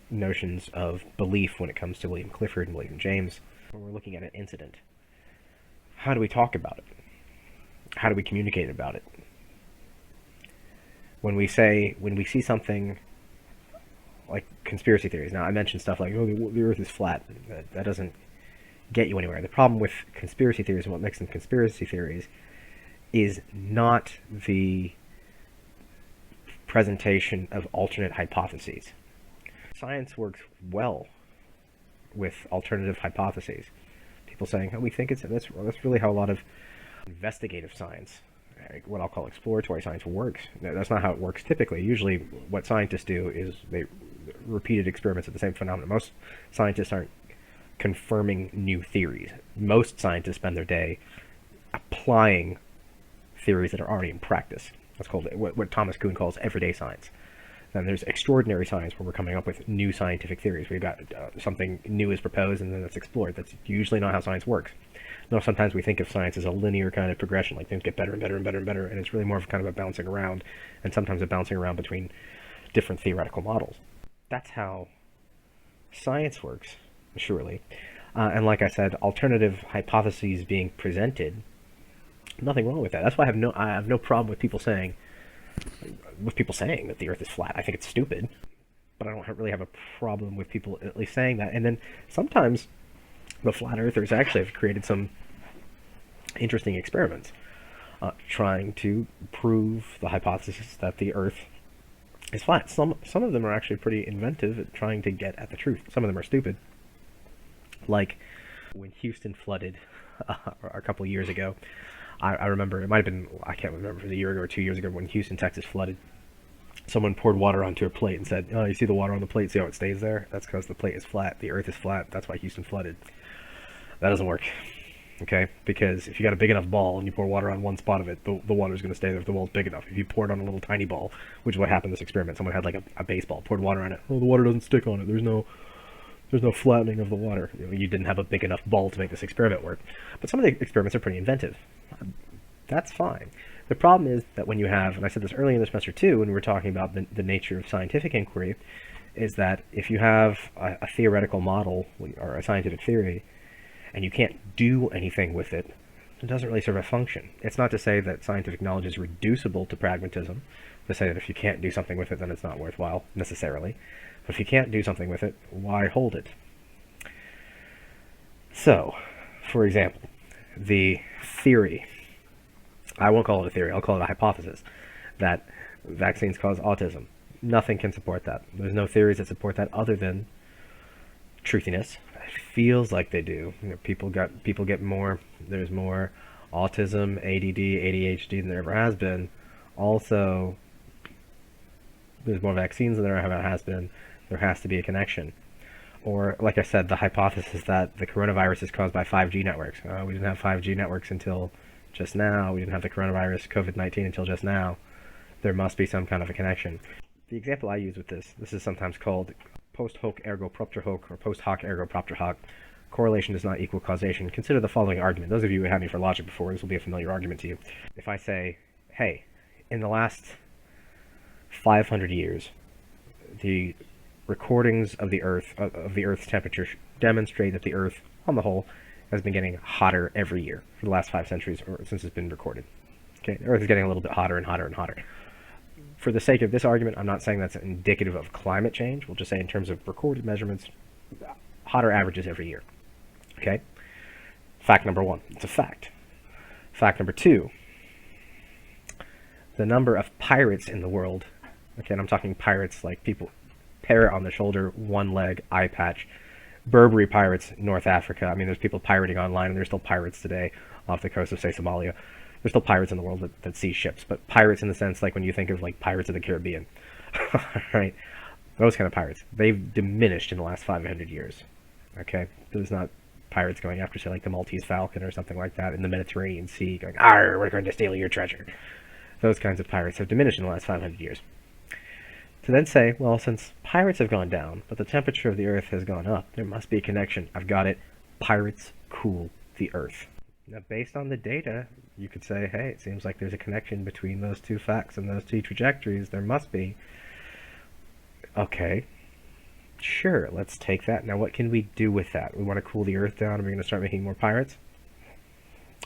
notions of belief when it comes to William Clifford and William James. When we're looking at an incident, how do we talk about it? How do we communicate about it? When we see something like conspiracy theories. Now, I mentioned stuff like, oh, the Earth is flat. That doesn't get you anywhere. The problem with conspiracy theories and what makes them conspiracy theories is not the presentation of alternate hypotheses. Science works well with alternative hypotheses. People saying, oh, we think it's this. Well, that's really how a lot of investigative science, what I'll call exploratory science, works. That's not how it works typically. Usually what scientists do is they repeated experiments of the same phenomenon. Most scientists aren't confirming new theories. Most scientists spend their day applying theories that are already in practice. That's called what Thomas Kuhn calls everyday science. Then there's extraordinary science, where we're coming up with new scientific theories. We've got something new is proposed and then it's explored. That's usually not how science works. No, sometimes we think of science as a linear kind of progression, like things get better and better and better and better, and it's really more of kind of a bouncing around, and sometimes a bouncing around between different theoretical models. That's how science works, surely. And like I said, alternative hypotheses being presented, nothing wrong with that. That's why I have no problem with people saying that the Earth is flat. I think it's stupid, but I don't really have a problem with people at least saying that. And then sometimes the flat earthers actually have created some interesting experiments trying to prove the hypothesis that the Earth is flat. Some of them are actually pretty inventive at trying to get at the truth. Some of them are stupid. Like when Houston flooded a couple years ago, I remember, it might have been, I can't remember if it was a year ago or 2 years ago when Houston, Texas flooded. Someone poured water onto a plate and said, "Oh, you see the water on the plate? See how it stays there? That's because the plate is flat. The Earth is flat. That's why Houston flooded." That doesn't work, okay? Because if you got a big enough ball and you pour water on one spot of it, the water's going to stay there if the ball's big enough. If you pour it on a little tiny ball, which is what happened in this experiment, someone had like a baseball, poured water on it. Oh, the water doesn't stick on it. There's no flattening of the water. You didn't have a big enough ball to make this experiment work. But some of the experiments are pretty inventive. That's fine. The problem is that when you have, and I said this earlier in the semester too, when we were talking about the nature of scientific inquiry, is that if you have a theoretical model or a scientific theory, and you can't do anything with it, it doesn't really serve a function. It's not to say that scientific knowledge is reducible to pragmatism, to say that if you can't do something with it, then it's not worthwhile, necessarily. But if you can't do something with it, why hold it? So, for example, the theory, I won't call it a theory, I'll call it a hypothesis, that vaccines cause autism. Nothing can support that. There's no theories that support that other than truthiness. It feels like they do. People get more, there's more autism, ADD, ADHD than there ever has been. Also, there's more vaccines than there ever has been. There has to be a connection. Or, like I said, the hypothesis that the coronavirus is caused by 5G networks. We didn't have 5G networks until just now. We didn't have the coronavirus, COVID-19, until just now. There must be some kind of a connection. The example I use with this is sometimes called post hoc ergo propter hoc, or post hoc ergo propter hoc. Correlation does not equal causation. Consider the following argument. Those of you who had me for logic before, this will be a familiar argument to you. If I say, hey, in the last 500 years, the recordings of the Earth's temperature demonstrate that the Earth, on the whole, has been getting hotter every year for the last 5 centuries, or since it's been recorded. Okay, the Earth is getting a little bit hotter and hotter and hotter. For the sake of this argument, I'm not saying that's indicative of climate change. We'll just say in terms of recorded measurements, hotter averages every year. Okay? Fact number 1, it's a fact. Fact number 2, the number of pirates in the world, okay, and I'm talking pirates like people, parrot on the shoulder, one leg, eye patch, Berberi pirates, North Africa. I mean, there's people pirating online, and there's still pirates today off the coast of, say, Somalia. There's still pirates in the world that see ships, but pirates in the sense like when you think of like Pirates of the Caribbean, right? Those kind of pirates. They've diminished in the last 500 years, okay? There's not pirates going after, say, like the Maltese Falcon or something like that in the Mediterranean Sea going, "Arr, we're going to steal your treasure." Those kinds of pirates have diminished in the last 500 years. To then say, well, since pirates have gone down, but the temperature of the Earth has gone up, there must be a connection. I've got it. Pirates cool the Earth. Now, based on the data, you could say, hey, it seems like there's a connection between those two facts and those two trajectories. There must be. Okay, sure, let's take that. Now, what can we do with that? We want to cool the Earth down, and we're going to start making more pirates?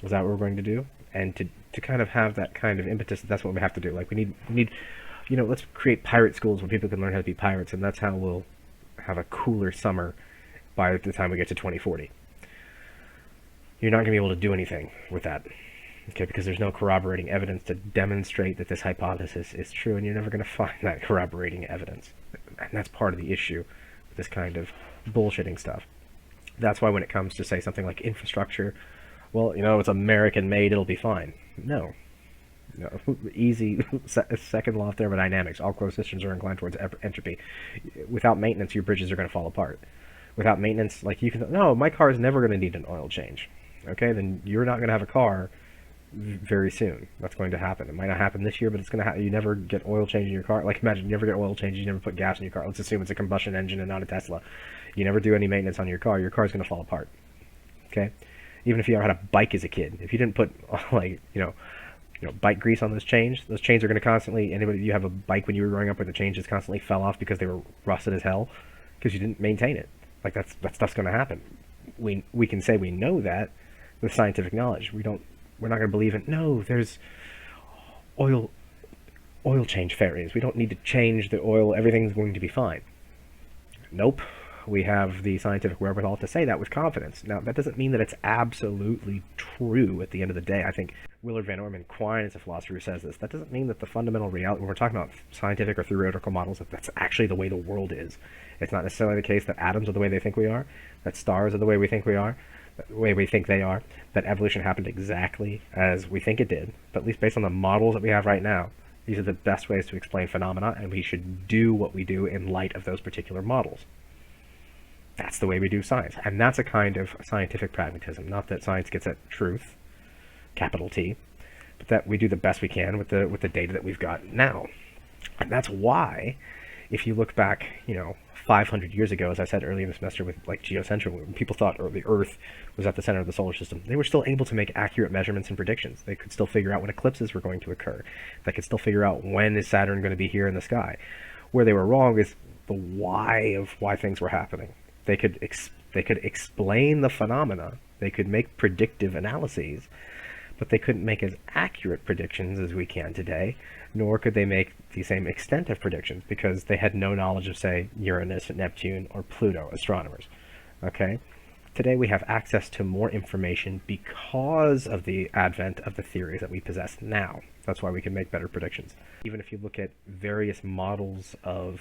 Is that what we're going to do? And to kind of have that kind of impetus, that's what we have to do. Like, we need, let's create pirate schools where people can learn how to be pirates, and that's how we'll have a cooler summer by the time we get to 2040. You're not going to be able to do anything with that, okay, because there's no corroborating evidence to demonstrate that this hypothesis is true, and you're never going to find that corroborating evidence. And that's part of the issue with this kind of bullshitting stuff. That's why when it comes to, say, something like infrastructure, well, it's American-made, it'll be fine. No. Easy, second law of thermodynamics, all closed systems are inclined towards entropy. Without maintenance, your bridges are going to fall apart. Without maintenance, like no, my car is never going to need an oil change. Okay, then you're not going to have a car very soon. That's going to happen. It might not happen this year, but it's going to happen. You never get oil change in your car. Like, imagine you never get oil change, you never put gas in your car. Let's assume it's a combustion engine and not a Tesla. You never do any maintenance on your car is going to fall apart. Okay, even if you ever had a bike as a kid, if you didn't put bike grease on those chains are going to constantly. You have a bike when you were growing up where the chains just constantly fell off because they were rusted as hell because you didn't maintain it. Like, that stuff's going to happen. We can say we know that with scientific knowledge. We're not going to believe in, no, there's oil change fairies. We don't need to change the oil. Everything's going to be fine. Nope. We have the scientific wherewithal to say that with confidence. Now, that doesn't mean that it's absolutely true at the end of the day. I think Willard Van Orman Quine is a philosopher who says this. That doesn't mean that the fundamental reality, when we're talking about scientific or theoretical models, that's actually the way the world is. It's not necessarily the case that atoms are the way they think we are, that stars are the way we think we are, the way we think they are, that evolution happened exactly as we think it did, but at least based on the models that we have right now, these are the best ways to explain phenomena, and we should do what we do in light of those particular models. That's the way we do science, and that's a kind of scientific pragmatism. Not that science gets at truth, capital T, but that we do the best we can with the data that we've got now. And that's why, if you look back, 500 years ago, as I said earlier in the semester, with like geocentrism, when people thought the Earth was at the center of the solar system, they were still able to make accurate measurements and predictions. They could still figure out when eclipses were going to occur. They could still figure out when is Saturn going to be here in the sky. Where they were wrong is the why of why things were happening. They could explain the phenomena. They could make predictive analyses, but they couldn't make as accurate predictions as we can today, nor could they make the same extent of predictions because they had no knowledge of, say, Uranus, Neptune, or Pluto astronomers. Okay? Today we have access to more information because of the advent of the theories that we possess now. That's why we can make better predictions. Even if you look at various models of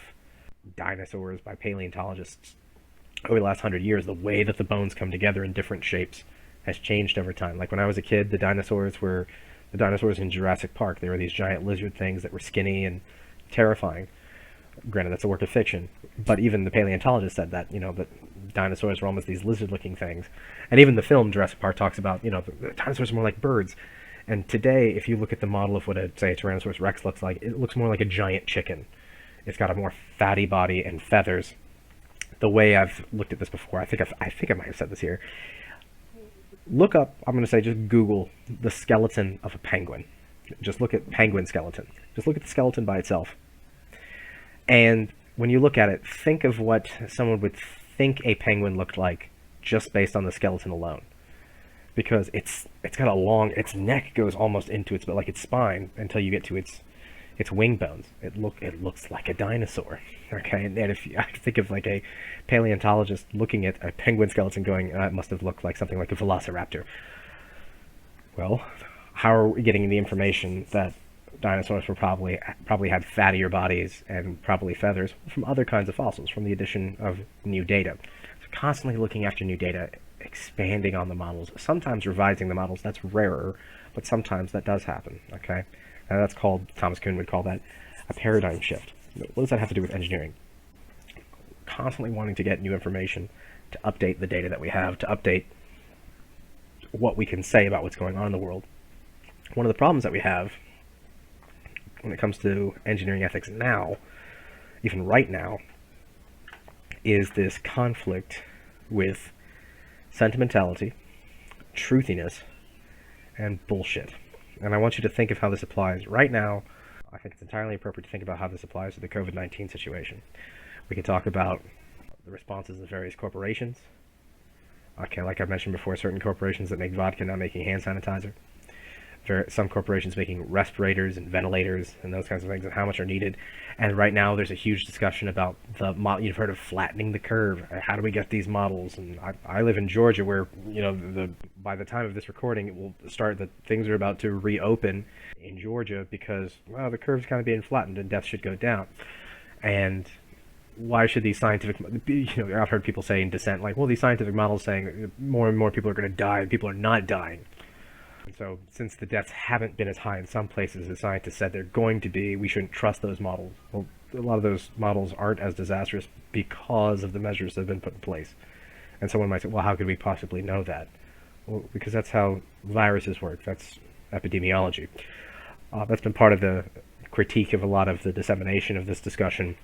dinosaurs by paleontologists over the last 100 years, the way that the bones come together in different shapes has changed over time. Like when I was a kid, the dinosaurs in Jurassic Park. They were these giant lizard things that were skinny and terrifying. Granted, that's a work of fiction, but even the paleontologists said that, that dinosaurs were almost these lizard-looking things. And even the film Jurassic Park talks about, the dinosaurs are more like birds. And today, if you look at the model of what, say, a Tyrannosaurus Rex looks like, it looks more like a giant chicken. It's got a more fatty body and feathers. The way I've looked at this before, I think I might have said this here. Look up, I'm going to say just Google the skeleton of a penguin. Just look at penguin skeleton. Just look at the skeleton by itself. And when you look at it, think of what someone would think a penguin looked like just based on the skeleton alone. Because it's got its neck goes almost into its, like its spine until you get to its wing bones. It looks like a dinosaur. Okay, and if I think of like a paleontologist looking at a penguin skeleton going, it must have looked like something like a velociraptor. Well, how are we getting the information that dinosaurs were probably had fattier bodies and probably feathers from other kinds of fossils, from the addition of new data? So constantly looking after new data, expanding on the models, sometimes revising the models. That's rarer, but sometimes that does happen. Okay. Now that's called, Thomas Kuhn would call that a paradigm shift. What does that have to do with engineering? Constantly wanting to get new information, to update the data that we have, to update what we can say about what's going on in the world. One of the problems that we have when it comes to engineering ethics now, even right now, is this conflict with sentimentality, truthiness, and bullshit. And I want you to think of how this applies right now. I think it's entirely appropriate to think about how this applies to the COVID-19 situation. We can talk about the responses of various corporations. Okay, like I mentioned before, certain corporations that make vodka now making hand sanitizer. Some corporations making respirators and ventilators and those kinds of things, and how much are needed. And right now there's a huge discussion about you've heard of flattening the curve. How do we get these models? And I live in Georgia, where by the time of this recording, it will start that things are about to reopen in Georgia because the curve's kind of being flattened and deaths should go down. And why should these scientific, I've heard people say in dissent, like, well, these scientific models saying more and more people are going to die and people are not dying. And so since the deaths haven't been as high in some places as scientists said they're going to be, we shouldn't trust those models. Well, a lot of those models aren't as disastrous because of the measures that have been put in place. And someone might say, well, how could we possibly know that? Well, because that's how viruses work. That's epidemiology. That's been part of the critique of a lot of the dissemination of this discussion,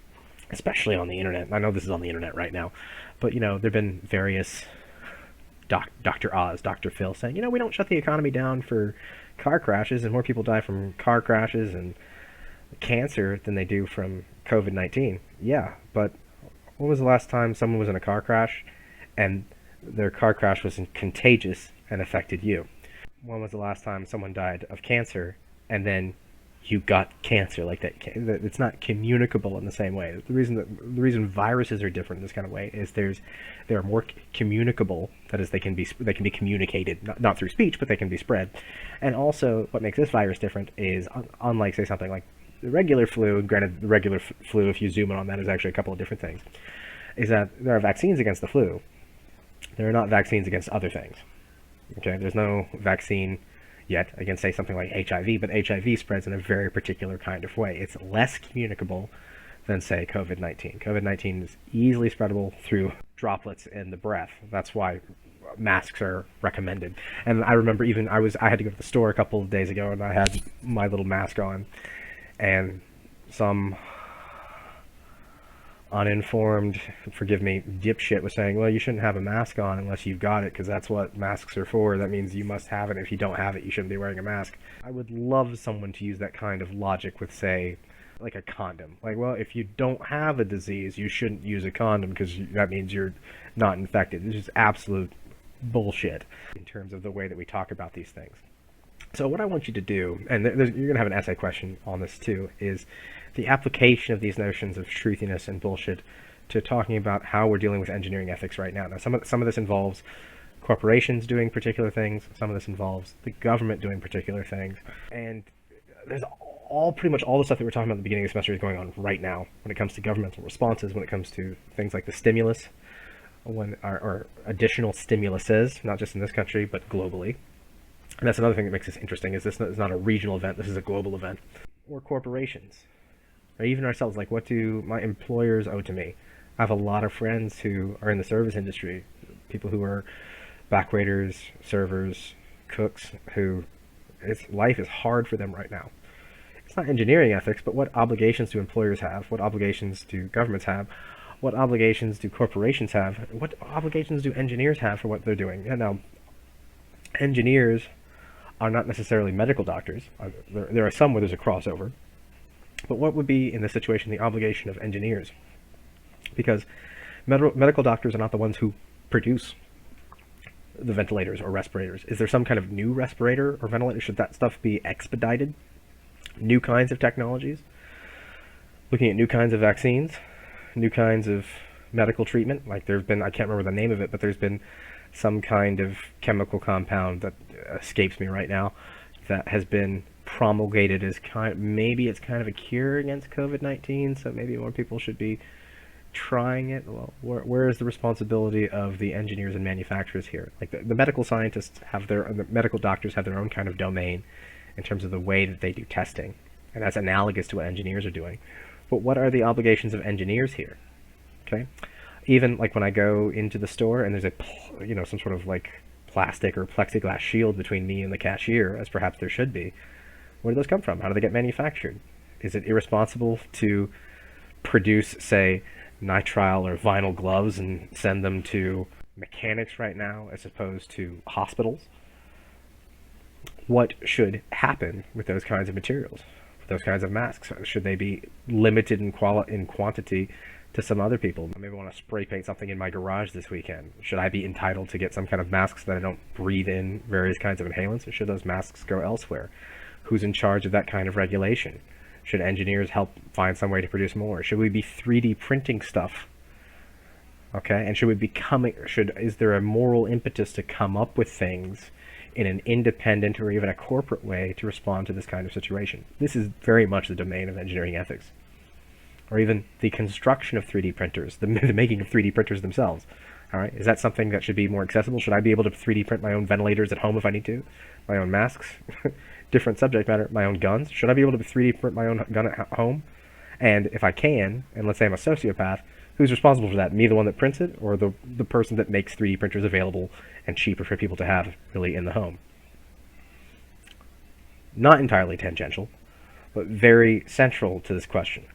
especially on the internet. I know this is on the internet right now, but there have been various Dr. Oz, Dr. Phil saying, we don't shut the economy down for car crashes, and more people die from car crashes and cancer than they do from COVID-19. Yeah, but when was the last time someone was in a car crash and their car crash was contagious and affected you? When was the last time someone died of cancer and then you got cancer like that? It's not communicable in the same way. The reason viruses are different in this kind of way is they are more communicable. That is, they can be communicated, not through speech, but they can be spread. And also, what makes this virus different is, unlike, say, something like the regular flu, granted the regular flu, if you zoom in on that, is actually a couple of different things, is that there are vaccines against the flu, There are not vaccines against other things. Okay, there's no vaccine yet against, say, something like HIV, but HIV spreads in a very particular kind of way. It's less communicable than, say, COVID-19. COVID-19 is easily spreadable through droplets in the breath. That's why masks are recommended. And I remember even I had to go to the store a couple of days ago, and I had my little mask on, and some uninformed, forgive me, dipshit was saying, well, you shouldn't have a mask on unless you've got it, because that's what masks are for. That means you must have it. If you don't have it, you shouldn't be wearing a mask. I would love someone to use that kind of logic with, say, like a condom. Like, well, if you don't have a disease, you shouldn't use a condom because that means you're not infected. It's just absolute bullshit in terms of the way that we talk about these things. So what I want you to do, and you're going to have an essay question on this too, is the application of these notions of truthiness and bullshit to talking about how we're dealing with engineering ethics right now. Now, some of this involves corporations doing particular things. Some of this involves the government doing particular things. And there's pretty much all the stuff that we're talking about at the beginning of the semester is going on right now when it comes to governmental responses, when it comes to things like the stimulus, or additional stimuluses, not just in this country, but globally. And that's another thing that makes this interesting, is this is not a regional event, this is a global event. Or corporations, or even ourselves, like, what do my employers owe to me? I have a lot of friends who are in the service industry, people who are back waiters, servers, cooks, who life is hard for them right now. It's not engineering ethics, but what obligations do employers have? What obligations do governments have? What obligations do corporations have? What obligations do engineers have for what they're doing? And now, engineers are not necessarily medical doctors. There are some where there's a crossover. But what would be, in this situation, the obligation of engineers? Because medical doctors are not the ones who produce the ventilators or respirators. Is there some kind of new respirator or ventilator? Should that stuff be expedited? New kinds of technologies? Looking at new kinds of vaccines? New kinds of medical treatment? Like, there's been, I can't remember the name of it, but there's been some kind of chemical compound that escapes me right now that has been promulgated as maybe it's kind of a cure against COVID-19, so maybe more people should be trying it. Well, where is the responsibility of the engineers and manufacturers here? Like, the medical scientists the medical doctors have their own kind of domain in terms of the way that they do testing, and that's analogous to what engineers are doing. But what are the obligations of engineers here? Okay, even like when I go into the store and there's some sort of like plastic or plexiglass shield between me and the cashier, as perhaps there should be. Where do those come from? How do they get manufactured? Is it irresponsible to produce, say, nitrile or vinyl gloves and send them to mechanics right now as opposed to hospitals? What should happen with those kinds of materials, with those kinds of masks? Should they be limited in quantity to some other people? I maybe want to spray paint something in my garage this weekend. Should I be entitled to get some kind of masks so that I don't breathe in various kinds of inhalants, or should those masks go elsewhere? Who's in charge of that kind of regulation? Should engineers help find some way to produce more? Should we be 3D printing stuff? Okay, and is there a moral impetus to come up with things in an independent or even a corporate way to respond to this kind of situation? This is very much the domain of engineering ethics. Or even the construction of 3D printers, the making of 3D printers themselves. All right, is that something that should be more accessible? Should I be able to 3D print my own ventilators at home if I need to? My own masks? Different subject matter. My own guns? Should I be able to 3D print my own gun at home? And if I can, and let's say I'm a sociopath, who's responsible for that? Me, the one that prints it, or the person that makes 3D printers available and cheaper for people to have really in the home? Not entirely tangential, but very central to this question.